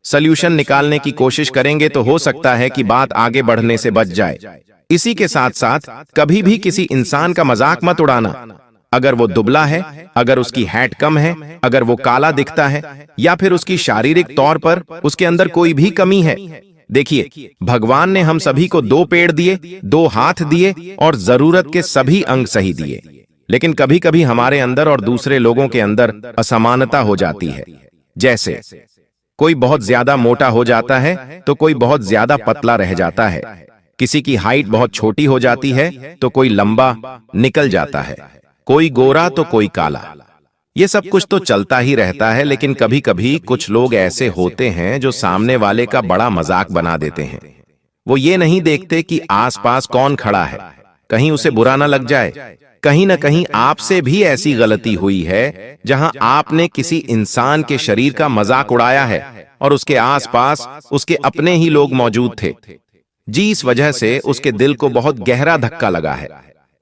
सल्यूशन निकालने की कोशिश करेंगे, तो हो सकता है कि बात आगे बढ़ने से बच जाए। इसी के साथ साथ कभी भी किसी इंसान का मजाक मत उड़ाना। अगर वो दुबला है, अगर उसकी हाइट कम है, अगर वो काला दिखता है, या फिर उसकी शारीरिक तौर पर उसके अंदर कोई भी कमी है। देखिए, भगवान ने हम सभी को 2 पेड़ दिए, 2 हाथ दिए और जरूरत के सभी अंग सही दिए, लेकिन कभी कभी हमारे अंदर और दूसरे लोगों के अंदर असमानता हो जाती है। जैसे कोई बहुत ज्यादा मोटा हो जाता है तो कोई बहुत ज्यादा पतला रह जाता है, किसी की हाइट बहुत छोटी हो जाती है तो कोई लंबा निकल जाता है, कोई गोरा तो कोई काला। ये सब कुछ तो चलता ही रहता है, लेकिन कभी कभी कुछ लोग ऐसे होते हैं जो सामने वाले का बड़ा मजाक बना देते हैं। वो ये नहीं देखते कि आसपास कौन खड़ा है, कहीं उसे बुरा ना लग जाए। कहीं ना कहीं आपसे भी ऐसी गलती हुई है जहां आपने किसी इंसान के शरीर का मजाक उड़ाया है और उसके आसपास उसके अपने ही लोग मौजूद थे। जी, इस वजह से उसके दिल को बहुत गहरा धक्का लगा है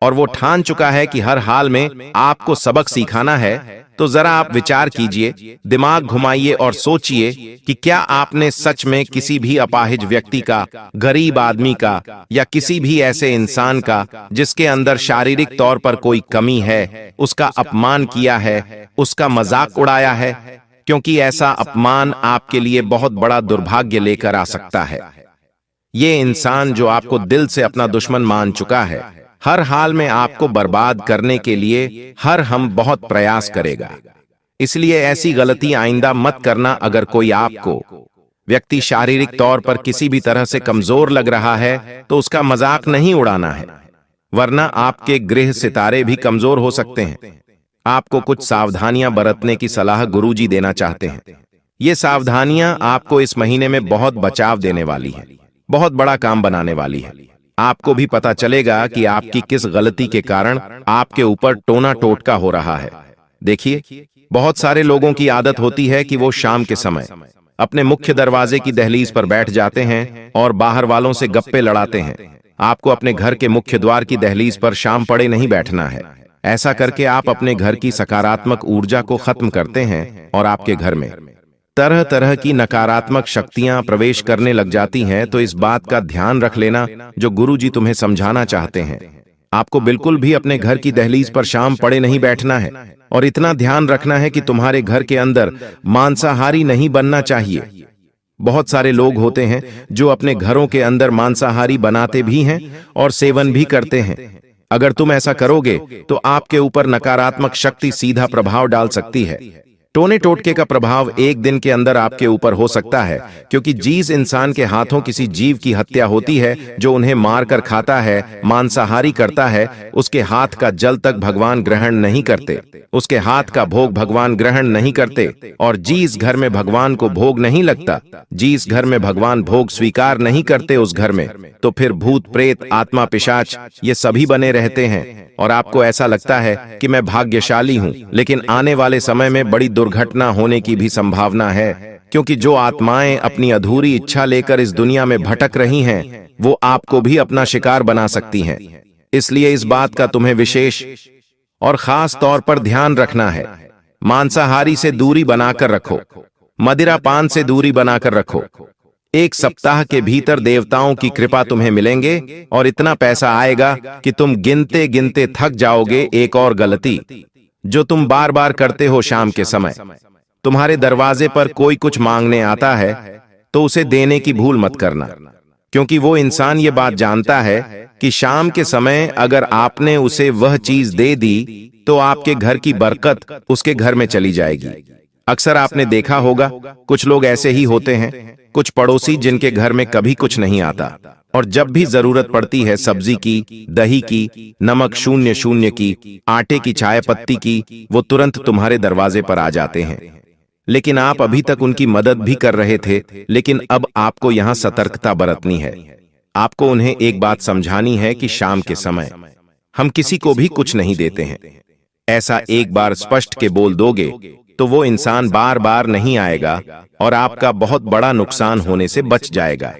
और वो ठान चुका है कि हर हाल में आपको सबक सिखाना है। तो जरा आप विचार कीजिए, दिमाग घुमाइए और सोचिए कि क्या आपने सच में किसी भी अपाहिज व्यक्ति का, गरीब आदमी का, या किसी भी ऐसे इंसान का जिसके अंदर शारीरिक तौर पर कोई कमी है, उसका अपमान किया है, उसका मजाक उड़ाया है? क्योंकि ऐसा अपमान आपके लिए बहुत बड़ा दुर्भाग्य लेकर आ सकता है। ये इंसान जो आपको दिल से अपना दुश्मन मान चुका है, हर हाल में आपको बर्बाद करने के लिए हर हम बहुत प्रयास करेगा। इसलिए ऐसी गलती आइंदा मत करना। अगर कोई आपको व्यक्ति शारीरिक तौर पर किसी भी तरह से कमजोर लग रहा है तो उसका मजाक नहीं उड़ाना है, वरना आपके गृह सितारे भी कमजोर हो सकते हैं। आपको कुछ सावधानियां बरतने की सलाह गुरुजी देना चाहते हैं। ये सावधानियां आपको इस महीने में बहुत बचाव देने वाली हैं, बहुत बड़ा काम बनाने वाली है। आपको भी पता चलेगा कि आपकी किस गलती के कारण आपके ऊपर टोना टोटका हो रहा है। देखिए, बहुत सारे लोगों की आदत होती है कि वो शाम के समय अपने मुख्य दरवाजे की दहलीज पर बैठ जाते हैं और बाहर वालों से गप्पे लड़ाते हैं। आपको अपने घर के मुख्य द्वार की दहलीज पर शाम पड़े नहीं बैठना है। ऐसा करके आप अपने घर की सकारात्मक ऊर्जा को खत्म करते हैं और आपके घर में तरह तरह की नकारात्मक शक्तियां प्रवेश करने लग जाती हैं। तो इस बात का ध्यान रख लेना जो गुरुजी तुम्हें समझाना चाहते हैं। आपको बिल्कुल भी अपने घर की दहलीज पर शाम पड़े नहीं बैठना है, और इतना ध्यान रखना है कि तुम्हारे घर के अंदर मांसाहारी नहीं बनना चाहिए। बहुत सारे लोग होते हैं जो अपने घरों के अंदर मांसाहारी बनाते भी हैं और सेवन भी करते हैं। अगर तुम ऐसा करोगे तो आपके ऊपर नकारात्मक शक्ति सीधा प्रभाव डाल सकती है। टोने टोटके का प्रभाव एक दिन के अंदर आपके ऊपर हो सकता है, क्योंकि जिस इंसान के हाथों किसी जीव की हत्या होती है, जो उन्हें मारकर खाता है, मांसाहारी करता है, उसके हाथ का जल तक भगवान ग्रहण नहीं करते, उसके हाथ का भोग भगवान ग्रहण नहीं करते। और जिस घर में भगवान को भोग नहीं लगता, जिस घर में भगवान भोग स्वीकार नहीं करते, उस घर में तो फिर भूत प्रेत आत्मा पिशाच ये सभी बने रहते हैं। और आपको ऐसा लगता है कि मैं भाग्यशाली हूं, लेकिन आने वाले समय में बड़ी दुर्घटना होने की भी संभावना है, क्योंकि जो आत्माएं अपनी अधूरी इच्छा लेकर इस दुनिया में भटक रही हैं, वो आपको भी अपना शिकार बना सकती हैं। इसलिए इस बात का तुम्हें विशेष और खास तौर पर ध्यान रखना है। मांसाहारी से दूरी बनाकर रखो, मदिरा पान से दूरी बनाकर रखो। एक सप्ताह के भीतर देवताओं की कृपा तुम्हें मिलेंगे और इतना पैसा आएगा कि तुम गिनते गिनते थक जाओगे। एक और गलती जो तुम बार बार करते हो, शाम के समय तुम्हारे दरवाजे पर कोई कुछ मांगने आता है तो उसे देने की भूल मत करना, क्योंकि वो इंसान ये बात जानता है कि शाम के समय अगर आपने उसे वह चीज दे दी तो आपके घर की बरकत उसके घर में चली जाएगी। अक्सर आपने देखा होगा कुछ लोग ऐसे ही होते हैं, कुछ पड़ोसी जिनके घर में कभी कुछ नहीं आता और जब भी जरूरत पड़ती है सब्जी की, दही की, नमक शून्य शून्य की, आटे की, चाय पत्ती की, वो तुरंत तुम्हारे दरवाजे पर आ जाते हैं। लेकिन आप अभी तक उनकी मदद भी कर रहे थे, लेकिन अब आपको यहां सतर्कता बरतनी है। आपको उन्हें एक बात समझानी है कि शाम के समय हम किसी को भी कुछ नहीं देते हैं। ऐसा एक बार स्पष्ट के बोल दोगे तो वो इंसान बार बार नहीं आएगा और आपका बहुत बड़ा नुकसान होने से बच जाएगा।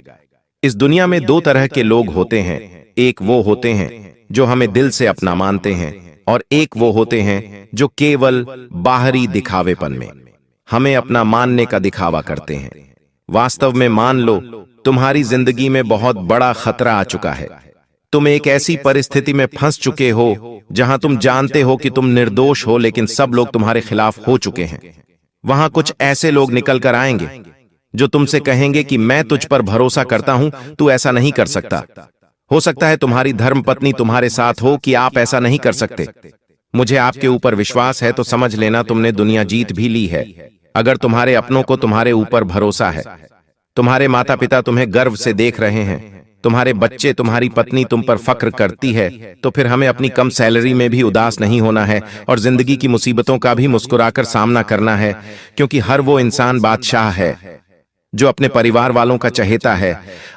इस दुनिया में दो तरह के लोग होते हैं, एक वो होते हैं जो हमें दिल से अपना मानते हैं और एक वो होते हैं जो केवल बाहरी दिखावेपन में हमें अपना मानने का दिखावा करते हैं। वास्तव में मान लो तुम्हारी जिंदगी में बहुत बड़ा खतरा आ चुका है। तुम एक ऐसी परिस्थिति में फंस चुके हो जहां तुम जानते हो कि तुम निर्दोष हो, लेकिन सब लोग तुम्हारे खिलाफ हो चुके हैं। वहां कुछ ऐसे लोग निकल कर आएंगे जो तुमसे कहेंगे कि मैं तुझ पर भरोसा करता हूं, तू ऐसा नहीं कर सकता। हो सकता है तुम्हारी धर्मपत्नी तुम्हारे साथ हो कि आप ऐसा नहीं कर सकते। मुझे आपके ऊपर विश्वास है तो समझ लेना तुमने दुनिया जीत भी ली है। अगर तुम्हारे अपनों को तुम्हारे ऊपर भरोसा है, तुम्हारे माता पिता तुम्हें गर्व से देख रहे हैं, तुम्हारे बच्चे, तुम्हारी पत्नी तुम पर फक्र करती है, तो फिर हमें अपनी कम सैलरी में भी उदास नहीं होना है और जिंदगी की मुसीबतों का भी मुस्कुराकर सामना करना है, क्योंकि हर वो इंसान बादशाह है जो अपने परिवार वालों का चहेता है,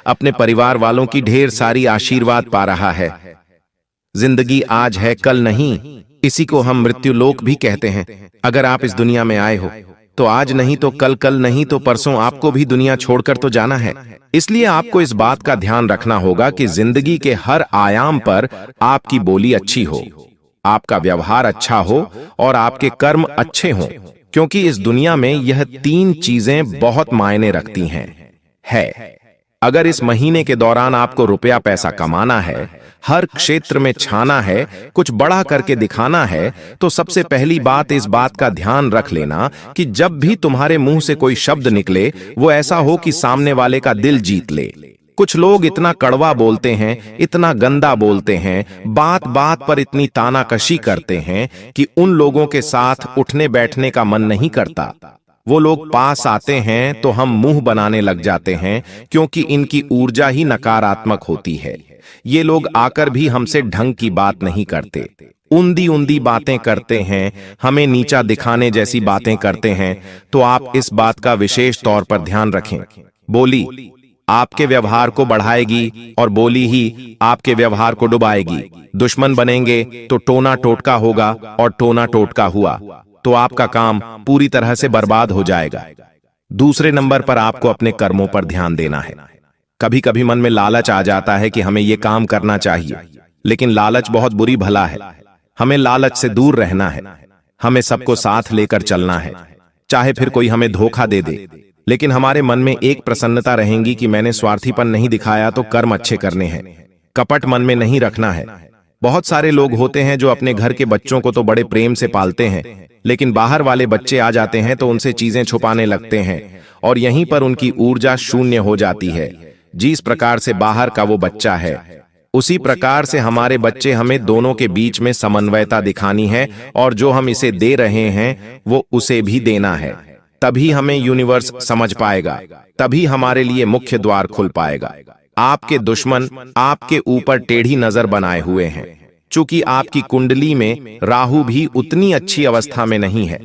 अपने परिवार वालों की ढेर सारी आशीर्वाद पा रहा है। जिंदगी आज है, कल नहीं। इसी को हम मृत्युलोक भी कहते हैं। अगर आप इस दुनिया में आए हो तो आज नहीं तो कल, कल नहीं तो परसों आपको भी दुनिया छोड़कर तो जाना है। इसलिए आपको इस बात का ध्यान रखना होगा कि जिंदगी के हर आयाम पर आपकी बोली अच्छी हो, आपका व्यवहार अच्छा हो और आपके कर्म अच्छे हों, क्योंकि इस दुनिया में यह तीन चीजें बहुत मायने रखती हैं। अगर इस महीने के दौरान आपको रुपया पैसा कमाना है, हर क्षेत्र में छाना है, कुछ बड़ा करके दिखाना है, तो सबसे पहली बात इस बात का ध्यान रख लेना कि जब भी तुम्हारे मुंह से कोई शब्द निकले वो ऐसा हो कि सामने वाले का दिल जीत ले। कुछ लोग इतना कड़वा बोलते हैं, इतना गंदा बोलते हैं, बात बात पर इतनी तानाकशी करते हैं कि उन लोगों के साथ उठने बैठने का मन नहीं करता। वो लोग पास आते हैं तो हम मुंह बनाने लग जाते हैं, क्योंकि इनकी ऊर्जा ही नकारात्मक होती है। ये लोग आकर भी हमसे ढंग की बात नहीं करते, उंदी उंदी बातें करते हैं, हमें नीचा दिखाने जैसी बातें करते हैं। तो आप इस बात का विशेष तौर पर ध्यान रखें। बोली आपके व्यवहार को बढ़ाएगी और बोली ही आपके व्यवहार को डुबाएगी। दुश्मन बनेंगे तो टोना टोटका होगा और टोना टोटका हुआ तो आपका काम पूरी तरह से बर्बाद हो जाएगा। दूसरे नंबर पर आपको अपने कर्मों पर ध्यान देना है। कभी कभी मन में लालच आ जाता है कि हमें यह काम करना चाहिए, लेकिन लालच बहुत बुरी भला है। हमें लालच से दूर रहना है। हमें सबको साथ लेकर चलना है, चाहे फिर कोई हमें धोखा दे दे, लेकिन हमारे मन में एक प्रसन्नता रहेगी कि मैंने स्वार्थीपन नहीं दिखाया तो कर्म अच्छे करने हैं। कपट मन में नहीं रखना है। बहुत सारे लोग होते हैं जो अपने घर के बच्चों को तो बड़े प्रेम से पालते हैं, लेकिन बाहर वाले बच्चे आ जाते हैं तो उनसे चीजें छुपाने लगते हैं और यहीं पर उनकी ऊर्जा शून्य हो जाती है। जिस प्रकार से बाहर का वो बच्चा है, उसी प्रकार से हमारे बच्चे, हमें दोनों के बीच में समन्वयता दिखानी है और जो हम इसे दे रहे हैं वो उसे भी देना है। तभी हमें यूनिवर्स समझ पाएगा, तभी हमारे लिए मुख्य द्वार खुल पाएगा। आपके दुश्मन आपके ऊपर टेढ़ी नजर बनाए हुए हैं, चूंकि आपकी कुंडली में राहु भी उतनी अच्छी अवस्था में नहीं है।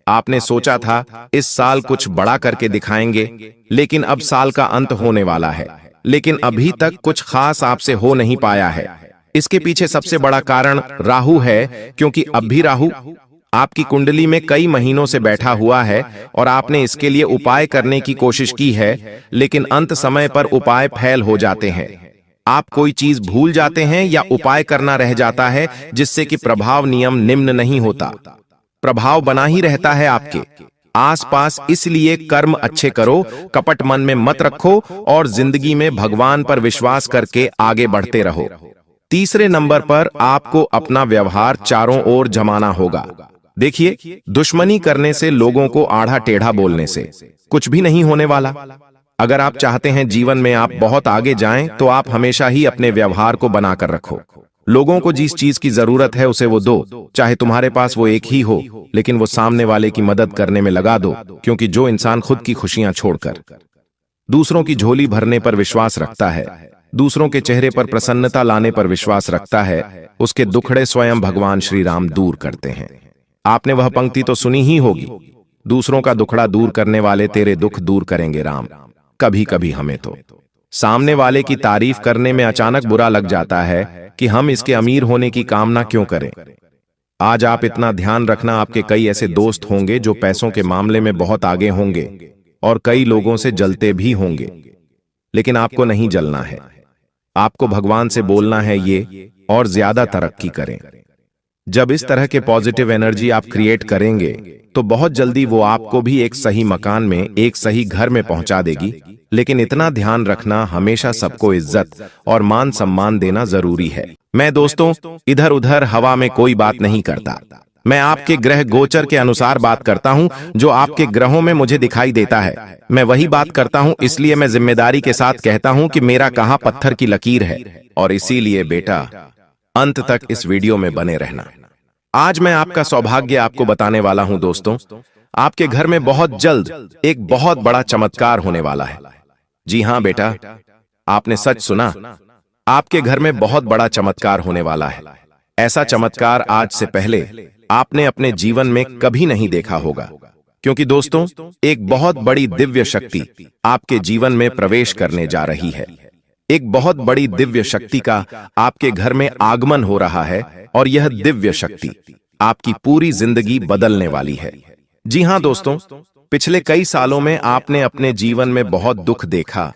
आपने सोचा था इस साल कुछ बड़ा करके दिखाएंगे, लेकिन अब साल का अंत होने वाला है, लेकिन अभी तक कुछ खास आपसे हो नहीं पाया है। इसके पीछे सबसे बड़ा कारण राहु है, क्योंकि अब भी राहु आपकी कुंडली में कई महीनों से बैठा हुआ है और आपने इसके लिए उपाय करने की कोशिश की है, लेकिन अंत समय पर उपाय फेल हो जाते हैं। आप कोई चीज भूल जाते हैं या उपाय करना रह जाता है, जिससे कि प्रभाव नियम निम्न नहीं होता, प्रभाव बना ही रहता है आपके। आसपास, इसलिए कर्म अच्छे करो, कपट मन में मत रखो और जिंदगी में भगवान पर विश्वास करके आगे बढ़ते रहो। तीसरे नंबर पर आपको अपना व्यवहार चारों ओर जमाना होगा। देखिए, दुश्मनी करने से, लोगों को आढ़ा टेढ़ा बोलने से कुछ भी नहीं होने वाला। अगर आप चाहते हैं जीवन में आप बहुत आगे जाएं, तो आप हमेशा ही अपने व्यवहार को बनाकर रखो। लोगों को जिस चीज की जरूरत है उसे वो दो, चाहे तुम्हारे पास वो एक ही हो, लेकिन वो सामने वाले की मदद करने में लगा दो, क्योंकि जो इंसान खुद की खुशियां छोड़कर दूसरों की झोली भरने पर विश्वास रखता है, दूसरों के चेहरे पर प्रसन्नता लाने पर विश्वास रखता है, उसके दुखड़े स्वयं भगवान श्री राम दूर करते हैं। आपने वह पंक्ति तो सुनी ही होगी, दूसरों का दुखड़ा दूर करने वाले तेरे दुख दूर करेंगे राम। कभी कभी हमें तो सामने वाले की तारीफ करने में अचानक बुरा लग जाता है कि हम इसके अमीर होने की कामना क्यों करें। आज आप इतना ध्यान रखना, आपके कई ऐसे दोस्त होंगे जो पैसों के मामले में बहुत आगे होंगे और कई लोगों से जलते भी होंगे, लेकिन आपको नहीं जलना है। आपको भगवान से बोलना है ये और ज्यादा तरक्की करें। जब इस तरह के पॉजिटिव एनर्जी आप क्रिएट करेंगे तो बहुत जल्दी वो आपको भी एक सही मकान में, एक सही घर में पहुंचा देगी। लेकिन इतना ध्यान रखना, हमेशा सबको इज्जत और मान सम्मान देना जरूरी है। मैं दोस्तों इधर उधर हवा में कोई बात नहीं करता, मैं आपके ग्रह गोचर के अनुसार बात करता हूं, जो आपके ग्रहों में मुझे दिखाई देता है मैं वही बात करता हूं। इसलिए मैं जिम्मेदारी के साथ कहता हूं कि मेरा कहां पत्थर की लकीर है, और इसीलिए बेटा अंत तक इस वीडियो में बने रहना। आज मैं आपका सौभाग्य आपको बताने वाला हूं दोस्तों। आपके घर में बहुत जल्द एक बहुत बड़ा चमत्कार होने वाला है। जी हां बेटा, आपने सच सुना, आपके घर में बहुत बड़ा चमत्कार होने वाला है। ऐसा चमत्कार आज से पहले आपने अपने जीवन में कभी नहीं देखा होगा, क्योंकि दोस्तों एक बहुत बड़ी दिव्य शक्ति आपके जीवन में प्रवेश करने जा रही है। एक बहुत बड़ी दिव्य शक्ति का आपके घर में आगमन हो रहा है, और यह दिव्य शक्ति आपकी पूरी जिंदगी बदलने वाली है। जी हां दोस्तों, पिछले कई सालों में आपने अपने जीवन में बहुत दुख देखा,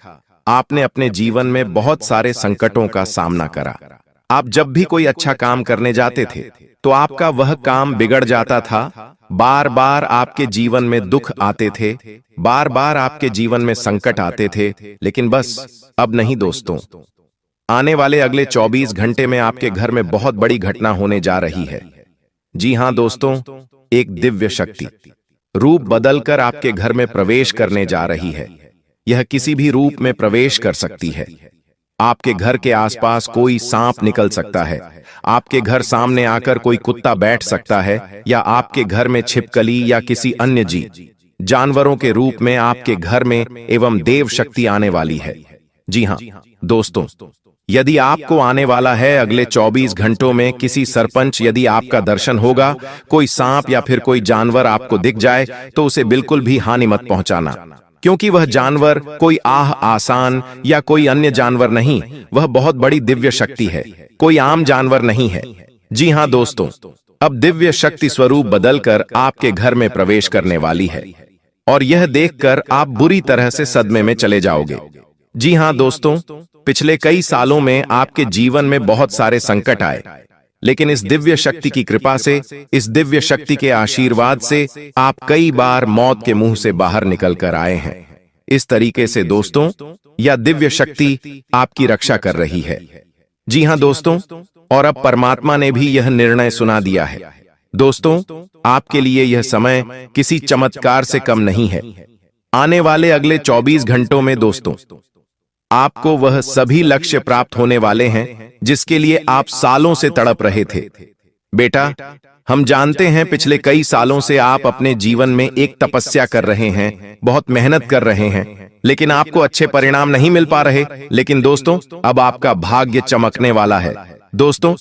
आपने अपने जीवन में बहुत सारे संकटों का सामना करा। आप जब भी कोई अच्छा काम करने जाते थे तो आपका वह काम बिगड़ जाता था। बार बार आपके जीवन में दुख आते थे, बार बार आपके जीवन में संकट आते थे। लेकिन बस अब नहीं दोस्तों, आने वाले अगले 24 घंटे में आपके घर में बहुत बड़ी घटना होने जा रही है। जी हां दोस्तों, एक दिव्य शक्ति रूप बदलकर आपके घर में प्रवेश करने जा रही है। यह किसी भी रूप में प्रवेश कर सकती है। आपके घर के आसपास कोई सांप निकल सकता है, आपके घर सामने आकर कोई कुत्ता बैठ सकता है, या आपके घर में छिपकली या किसी अन्य जानवरों के रूप में आपके घर में एवं देव शक्ति आने वाली है। जी हां दोस्तों, यदि आपको आने वाला है अगले 24 घंटों में किसी सरपंच यदि आपका दर्शन होगा, कोई सांप या फिर कोई जानवर आपको दिख जाए, तो उसे बिल्कुल भी हानि मत पहुंचाना, क्योंकि वह जानवर कोई आसान या कोई अन्य जानवर नहीं, वह बहुत बड़ी दिव्य शक्ति है, कोई आम जानवर नहीं है। जी हां दोस्तों, अब दिव्य शक्ति स्वरूप बदलकर आपके घर में प्रवेश करने वाली है, और यह देखकर आप बुरी तरह से सदमे में चले जाओगे। जी हां दोस्तों, पिछले कई सालों में आपके जीवन में बहुत सारे संकट आए, लेकिन इस दिव्य शक्ति की कृपा से, इस दिव्य शक्ति के आशीर्वाद से आप कई बार मौत के मुंह से बाहर निकल कर आए हैं। इस तरीके से दोस्तों यह दिव्य शक्ति आपकी रक्षा कर रही है। जी हां दोस्तों, और अब परमात्मा ने भी यह निर्णय सुना दिया है। दोस्तों, आपके लिए यह समय किसी चमत्कार से कम नहीं है। आने वाले अगले 24 घंटों में दोस्तों आपको वह सभी लक्ष्य प्राप्त होने वाले हैं जिसके लिए आप सालों से तड़प रहे थे। बेटा, हम जानते हैं पिछले कई सालों से आप अपने जीवन में एक तपस्या कर रहे हैं, बहुत मेहनत कर रहे हैं, लेकिन आपको अच्छे परिणाम नहीं मिल पा रहे। लेकिन दोस्तों, अब आपका भाग्य चमकने वाला है। दोस्तों,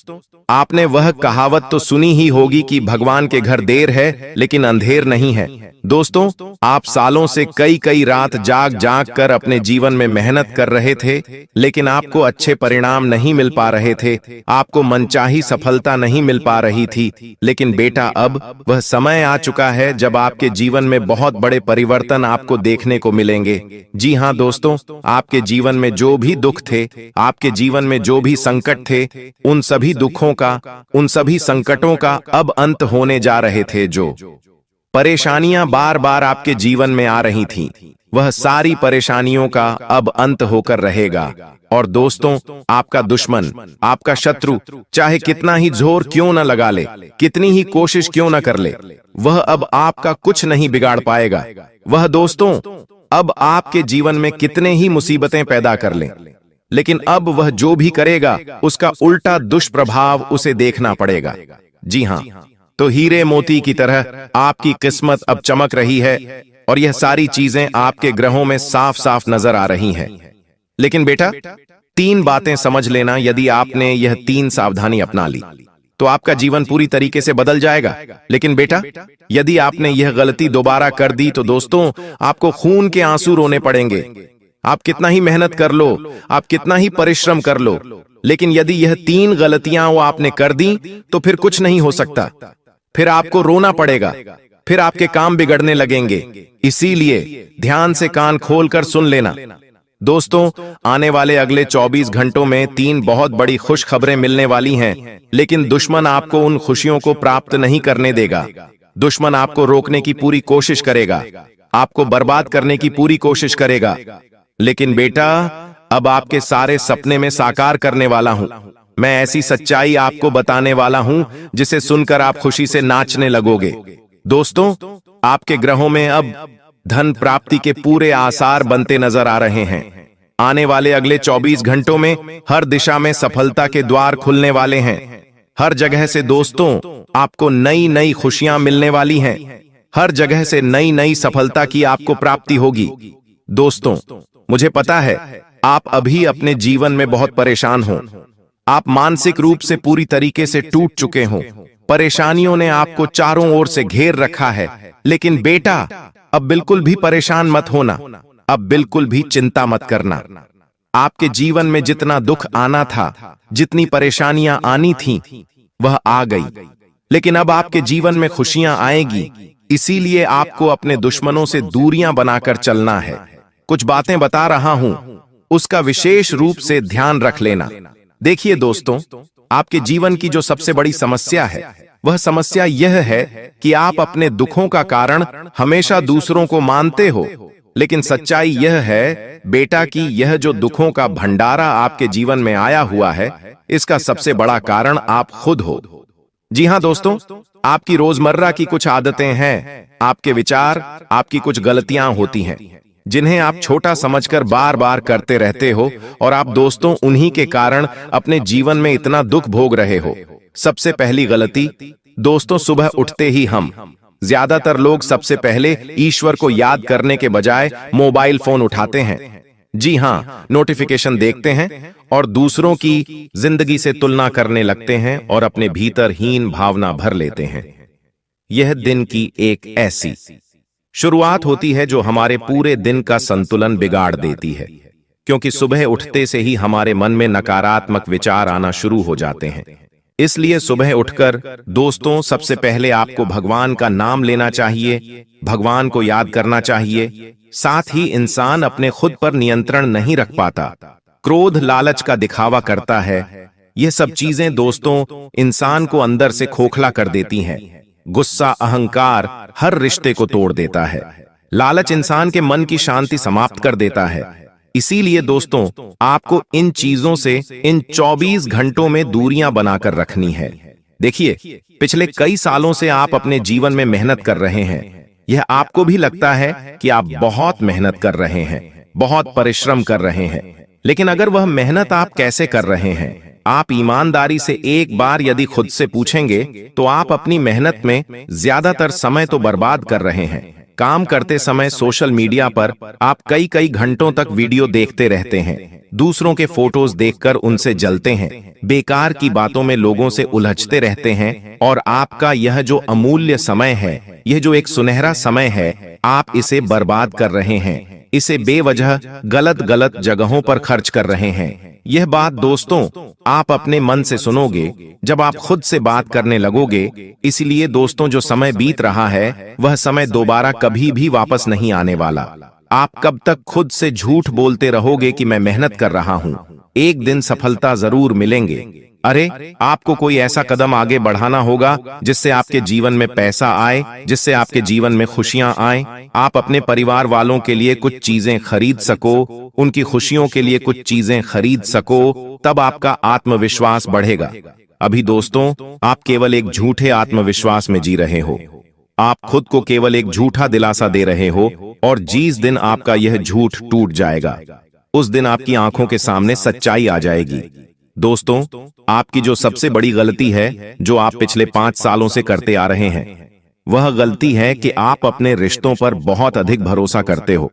आपने वह कहावत तो सुनी ही होगी कि भगवान के घर देर है लेकिन अंधेर नहीं है। दोस्तों, आप सालों से कई रात जाग जाग कर अपने जीवन में मेहनत कर रहे थे, लेकिन आपको अच्छे परिणाम नहीं मिल पा रहे थे, आपको मनचाही सफलता नहीं मिल पा रही थी। लेकिन बेटा, अब वह समय आ चुका है जब आपके जीवन में बहुत बड़े परिवर्तन आपको देखने को मिलेंगे। जी हां दोस्तों, आपके जीवन में जो भी दुख थे, आपके जीवन में जो भी संकट थे, उन सभी दुखों का, उन सभी संकटों का अब अंत होने जा रहे थे। परेशानियां बार बार आपके जीवन में आ रही थीं। वह सारी परेशानियों का अब अंत होकर रहेगा। और दोस्तों, आपका दुश्मन, आपका शत्रु चाहे कितना ही जोर क्यों न लगा ले, कितनी ही कोशिश क्यों न कर ले, वह अब आपका कुछ नहीं बिगाड़ पाएगा। वह दोस्तों अब आपके जीवन में कितने ही मुसीबतें पैदा कर ले, लेकिन अब वह जो भी करेगा उसका उल्टा दुष्प्रभाव उसे देखना पड़ेगा। जी हां, तो हीरे मोती की तरह आपकी किस्मत अब चमक रही है और यह सारी चीजें आपके ग्रहों में साफ साफ नजर आ रही हैं। लेकिन बेटा, 3 बातें समझ लेना। यदि आपने यह 3 सावधानी अपना ली तो आपका जीवन पूरी तरीके से बदल जाएगा। लेकिन बेटा, यदि आपने यह गलती दोबारा कर दी तो दोस्तों आपको खून के आंसू रोने पड़ेंगे। आप कितना ही मेहनत कर लो, आप कितना ही परिश्रम कर लो, लेकिन यदि यह 3 गलतियां वो आपने कर दी तो फिर कुछ नहीं हो सकता। फिर आपको रोना पड़ेगा, फिर आपके काम बिगड़ने लगेंगे। इसीलिए ध्यान से कान खोलकर सुन लेना। दोस्तों, आने वाले अगले 24 घंटों में 3 बहुत बड़ी खुश खबरें मिलने वाली हैं, लेकिन दुश्मन आपको उन खुशियों को प्राप्त नहीं करने देगा। दुश्मन आपको रोकने की पूरी कोशिश करेगा, आपको बर्बाद करने की पूरी कोशिश करेगा। लेकिन बेटा, अब आपके सारे सपने में साकार करने वाला हूं। मैं ऐसी सच्चाई आपको बताने वाला हूं जिसे सुनकर आप खुशी से नाचने लगोगे। दोस्तों, आपके ग्रहों में अब धन प्राप्ति के पूरे आसार बनते नजर आ रहे हैं। आने वाले अगले 24 घंटों में हर दिशा में सफलता के द्वार खुलने वाले हैं। हर जगह से दोस्तों आपको नई नई खुशियां मिलने वाली हैं। हर जगह से नई नई सफलता की आपको प्राप्ति होगी। दोस्तों, मुझे पता है आप अभी अपने जीवन में बहुत परेशान हो। आप मानसिक रूप से पूरी तरीके से टूट चुके हो। परेशानियों ने आपको चारों ओर से घेर रखा है। लेकिन बेटा, अब बिल्कुल भी परेशान मत होना, अब बिल्कुल भी चिंता मत करना। आपके जीवन में जितना दुख आना था, जितनी परेशानियां आनी थीं, वह आ गई। लेकिन अब आपके जीवन में खुशियां आएगी। इसीलिए आपको अपने दुश्मनों से दूरियां बनाकर चलना है। कुछ बातें बता रहा हूं, उसका विशेष रूप से ध्यान रख लेना। देखिए दोस्तों, आपके जीवन की जो सबसे बड़ी समस्या है, वह समस्या यह है कि आप अपने दुखों का कारण हमेशा दूसरों को मानते हो। लेकिन सच्चाई यह है बेटा कि यह जो दुखों का भंडारा आपके जीवन में आया हुआ है, इसका सबसे बड़ा कारण आप खुद हो। जी हां दोस्तों, आपकी रोजमर्रा की कुछ आदतें हैं, आपके विचार, आपकी कुछ गलतियां होती हैं, जिन्हें आप छोटा समझकर बार बार करते रहते हो, और आप दोस्तों उन्हीं के कारण अपने जीवन में इतना दुख भोग रहे हो। सबसे पहली गलती दोस्तों, सुबह उठते ही हम ज्यादातर लोग सबसे पहले ईश्वर को याद करने के बजाय मोबाइल फोन उठाते हैं। जी हां, नोटिफिकेशन देखते हैं और दूसरों की जिंदगी से तुलना करने लगते हैं और अपने भीतर हीन भावना भर लेते हैं। यह दिन की एक ऐसी शुरुआत होती है जो हमारे पूरे दिन का संतुलन बिगाड़ देती है, क्योंकि सुबह उठते से ही हमारे मन में नकारात्मक विचार आना शुरू हो जाते हैं। इसलिए सुबह उठकर दोस्तों सबसे पहले आपको भगवान का नाम लेना चाहिए, भगवान को याद करना चाहिए। साथ ही इंसान अपने खुद पर नियंत्रण नहीं रख पाता, क्रोध लालच का दिखावा करता है। यह सब चीजें दोस्तों इंसान को अंदर से खोखला कर देती हैं। गुस्सा, अहंकार हर रिश्ते को तोड़ देता है। लालच इंसान के मन की शांति समाप्त कर देता है। इसीलिए दोस्तों आपको इन चीजों से इन 24 घंटों में दूरियां बनाकर रखनी है। देखिए, पिछले कई सालों से आप अपने जीवन में मेहनत कर रहे हैं। यह आपको भी लगता है कि आप बहुत मेहनत कर रहे हैं, बहुत परिश्रम कर रहे हैं। लेकिन अगर वह मेहनत आप कैसे कर रहे हैं, आप ईमानदारी से एक बार यदि खुद से पूछेंगे तो आप अपनी मेहनत में ज्यादातर समय तो बर्बाद कर रहे हैं। काम करते समय सोशल मीडिया पर आप कई कई घंटों तक वीडियो देखते रहते हैं, दूसरों के फोटोज देखकर उनसे जलते हैं, बेकार की बातों में लोगों से उलझते रहते हैं, और आपका यह जो अमूल्य समय है, यह जो एक सुनहरा समय है, आप इसे बर्बाद कर रहे हैं। इसे बेवजह गलत गलत जगहों पर खर्च कर रहे हैं। यह बात दोस्तों आप अपने मन से सुनोगे जब आप खुद से बात करने लगोगे। इसलिए दोस्तों जो समय बीत रहा है वह समय दोबारा कभी भी वापस नहीं आने वाला। आप कब तक खुद से झूठ बोलते रहोगे कि मैं मेहनत कर रहा हूं, एक दिन सफलता जरूर मिलेंगे। अरे, आपको कोई ऐसा कदम आगे बढ़ाना होगा जिससे आपके जीवन में पैसा आए, जिससे आपके जीवन में खुशियां आए, आप अपने परिवार वालों के लिए कुछ चीजें खरीद सको, उनकी खुशियों के लिए कुछ चीजें खरीद सको, तब आपका आत्मविश्वास बढ़ेगा। अभी दोस्तों, आप केवल एक झूठे आत्मविश्वास में जी रहे हो। आप खुद को केवल एक झूठा दिलासा दे रहे हो, और जिस दिन आपका यह झूठ टूट जाएगा, उस दिन आपकी आंखों के सामने सच्चाई आ जाएगी। दोस्तों, आपकी जो सबसे बड़ी गलती है, जो आप पिछले 5 सालों से करते आ रहे हैं, वह गलती है कि आप अपने रिश्तों पर बहुत अधिक भरोसा करते हो।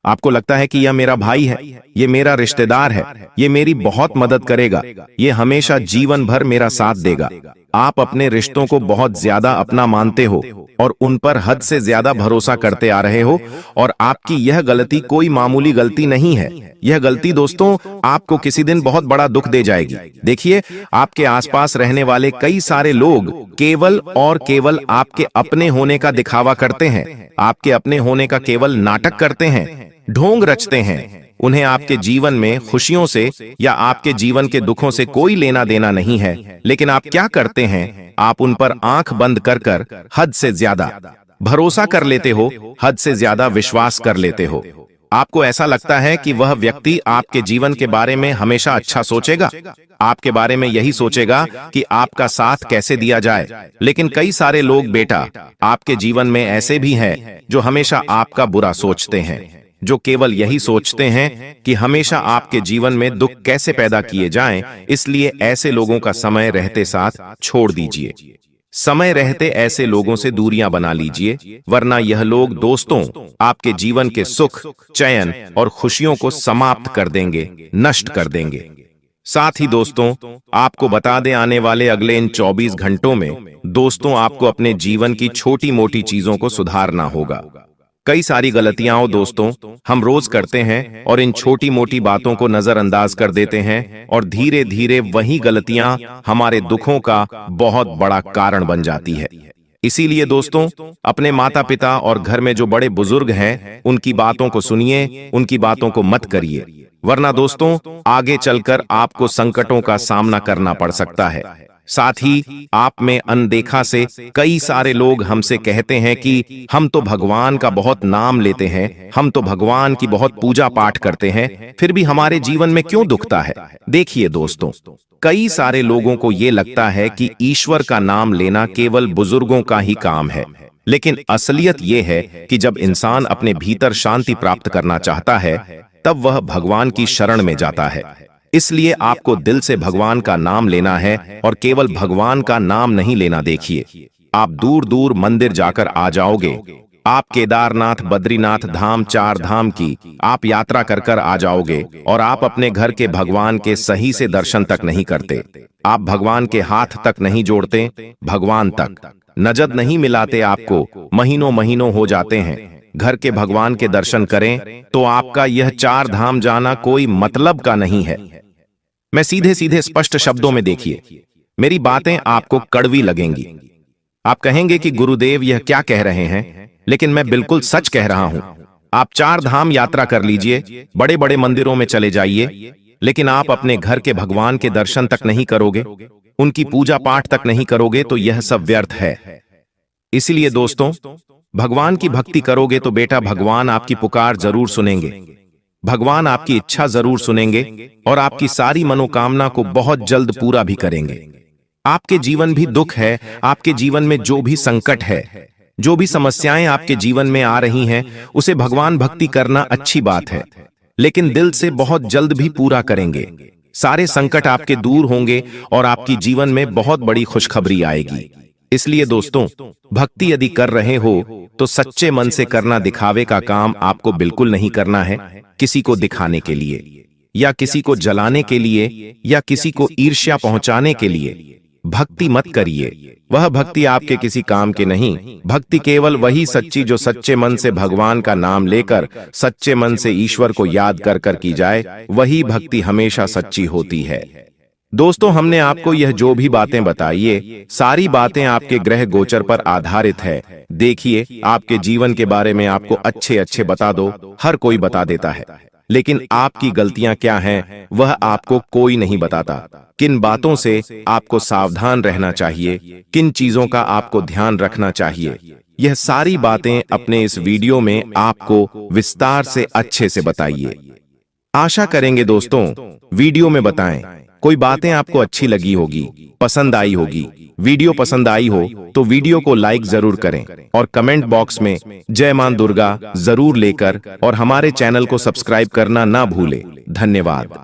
आपको लगता है कि यह मेरा भाई है, ये मेरा रिश्तेदार है, ये मेरी बहुत मदद करेगा, ये हमेशा जीवन भर मेरा साथ देगा। आप अपने रिश्तों को बहुत ज्यादा अपना मानते हो और उन पर हद से ज्यादा भरोसा करते आ रहे हो, और आपकी यह गलती कोई मामूली गलती नहीं है। यह गलती दोस्तों आपको किसी दिन बहुत बड़ा दुख दे जाएगी। देखिए, आपके आसपास रहने वाले कई सारे लोग केवल और केवल आपके अपने होने का दिखावा करते हैं, आपके अपने होने का केवल नाटक करते हैं, ढोंग रचते हैं। उन्हें आपके जीवन में खुशियों से या आपके जीवन के दुखों से कोई लेना देना नहीं है, लेकिन आप क्या करते हैं? आप उन पर आंख बंद कर कर हद से ज्यादा भरोसा कर लेते हो, हद से ज्यादा विश्वास कर लेते हो। आपको ऐसा लगता है कि वह व्यक्ति आपके जीवन के बारे में हमेशा अच्छा सोचेगा, आपके बारे में यही सोचेगा कि आपका साथ कैसे दिया जाए। लेकिन कई सारे लोग बेटा आपके जीवन में ऐसे भी हैं जो हमेशा आपका बुरा सोचते हैं, जो केवल यही सोचते हैं कि हमेशा आपके जीवन में दुख कैसे पैदा किए जाएं। इसलिए ऐसे लोगों का समय रहते साथ छोड़ दीजिए। समय रहते ऐसे लोगों से दूरियां बना लीजिए, वरना यह लोग दोस्तों आपके जीवन के सुख, चैन और खुशियों को समाप्त कर देंगे, नष्ट कर देंगे। साथ ही दोस्तों, आपको बता दें, आने वाले अगले इन 24 घंटों में दोस्तों आपको अपने जीवन की छोटी मोटी चीजों को सुधारना होगा। कई सारी गलतियां दोस्तों हम रोज करते हैं और इन छोटी मोटी बातों को नजरअंदाज कर देते हैं, और धीरे धीरे वही गलतियां हमारे दुखों का बहुत बड़ा कारण बन जाती है। इसीलिए दोस्तों, अपने माता पिता और घर में जो बड़े बुजुर्ग हैं, उनकी बातों को सुनिए, उनकी बातों को मत करिए, वरना दोस्तों आगे चलकर आपको संकटों का सामना करना पड़ सकता है। साथ ही आप में अनदेखा से कई सारे लोग हमसे कहते हैं कि हम तो भगवान का बहुत नाम लेते हैं, हम तो भगवान की बहुत पूजा पाठ करते हैं, फिर भी हमारे जीवन में क्यों दुखता है? देखिए दोस्तों, कई सारे लोगों को ये लगता है कि ईश्वर का नाम लेना केवल बुजुर्गों का ही काम है, लेकिन असलियत ये है कि जब इंसान अपने भीतर शांति प्राप्त करना चाहता है, तब वह भगवान की शरण में जाता है। इसलिए आपको दिल से भगवान का नाम लेना है, और केवल भगवान का नाम नहीं लेना। देखिए, आप दूर दूर मंदिर जाकर आ जाओगे, आप केदारनाथ, बद्रीनाथ धाम, 4 धाम की आप यात्रा कर कर आ जाओगे, और आप अपने घर के भगवान के सही से दर्शन तक नहीं करते, आप भगवान के हाथ तक नहीं जोड़ते, भगवान तक नजर नहीं मिलाते। आपको महीनों महीनों हो जाते हैं घर के भगवान के दर्शन करें, तो आपका यह 4 धाम जाना कोई मतलब का नहीं है। मैं सीधे सीधे स्पष्ट शब्दों में, देखिए, मेरी बातें आपको कड़वी लगेंगी। आप कहेंगे कि गुरुदेव यह क्या कह रहे हैं, लेकिन मैं बिल्कुल सच कह रहा हूं। आप 4 धाम यात्रा कर लीजिए, बड़े बड़े मंदिरों में चले जाइए, लेकिन आप अपने घर के भगवान के दर्शन तक नहीं करोगे, उनकी पूजा पाठ तक नहीं करोगे, तो यह सब व्यर्थ है। इसलिए दोस्तों, भगवान की भक्ति करोगे तो बेटा भगवान आपकी पुकार जरूर सुनेंगे, भगवान आपकी इच्छा जरूर सुनेंगे, और आपकी सारी मनोकामना को बहुत जल्द पूरा भी करेंगे। आपके जीवन भी दुख है, आपके जीवन में जो भी संकट है, जो भी समस्याएं आपके जीवन में आ रही हैं, उसे भगवान भक्ति करना अच्छी बात है, लेकिन दिल से बहुत जल्द भी पूरा करेंगे। सारे संकट आपके दूर होंगे और आपकी जीवन में बहुत बड़ी खुशखबरी आएगी। इसलिए दोस्तों, भक्ति यदि कर रहे हो तो सच्चे मन से करना। दिखावे का काम आपको बिल्कुल नहीं करना है, किसी को दिखाने के लिए या किसी को जलाने के लिए या किसी को ईर्ष्या पहुंचाने के लिए भक्ति मत करिए। वह भक्ति आपके किसी काम की नहीं। भक्ति केवल वही सच्ची जो सच्चे मन से भगवान का नाम लेकर, सच्चे मन से ईश्वर को याद कर कर की जाए, वही भक्ति हमेशा सच्ची होती है। दोस्तों, हमने आपको यह जो भी बातें बताई, ये सारी बातें आपके ग्रह गोचर पर आधारित है। देखिए, आपके जीवन के बारे में आपको अच्छे अच्छे बता दो, हर कोई बता देता है, लेकिन आपकी गलतियां क्या हैं वह आपको कोई नहीं बताता। किन बातों से आपको सावधान रहना चाहिए, किन चीजों का आपको ध्यान रखना चाहिए, यह सारी बातें अपने इस वीडियो में आपको विस्तार से अच्छे से बताइए। आशा करेंगे दोस्तों वीडियो में बताएं। कोई बातें आपको अच्छी लगी होगी, पसंद आई होगी। वीडियो पसंद आई हो तो वीडियो को लाइक जरूर करें और कमेंट बॉक्स में जय मां दुर्गा जरूर लेकर और हमारे चैनल को सब्सक्राइब करना ना भूलें। धन्यवाद।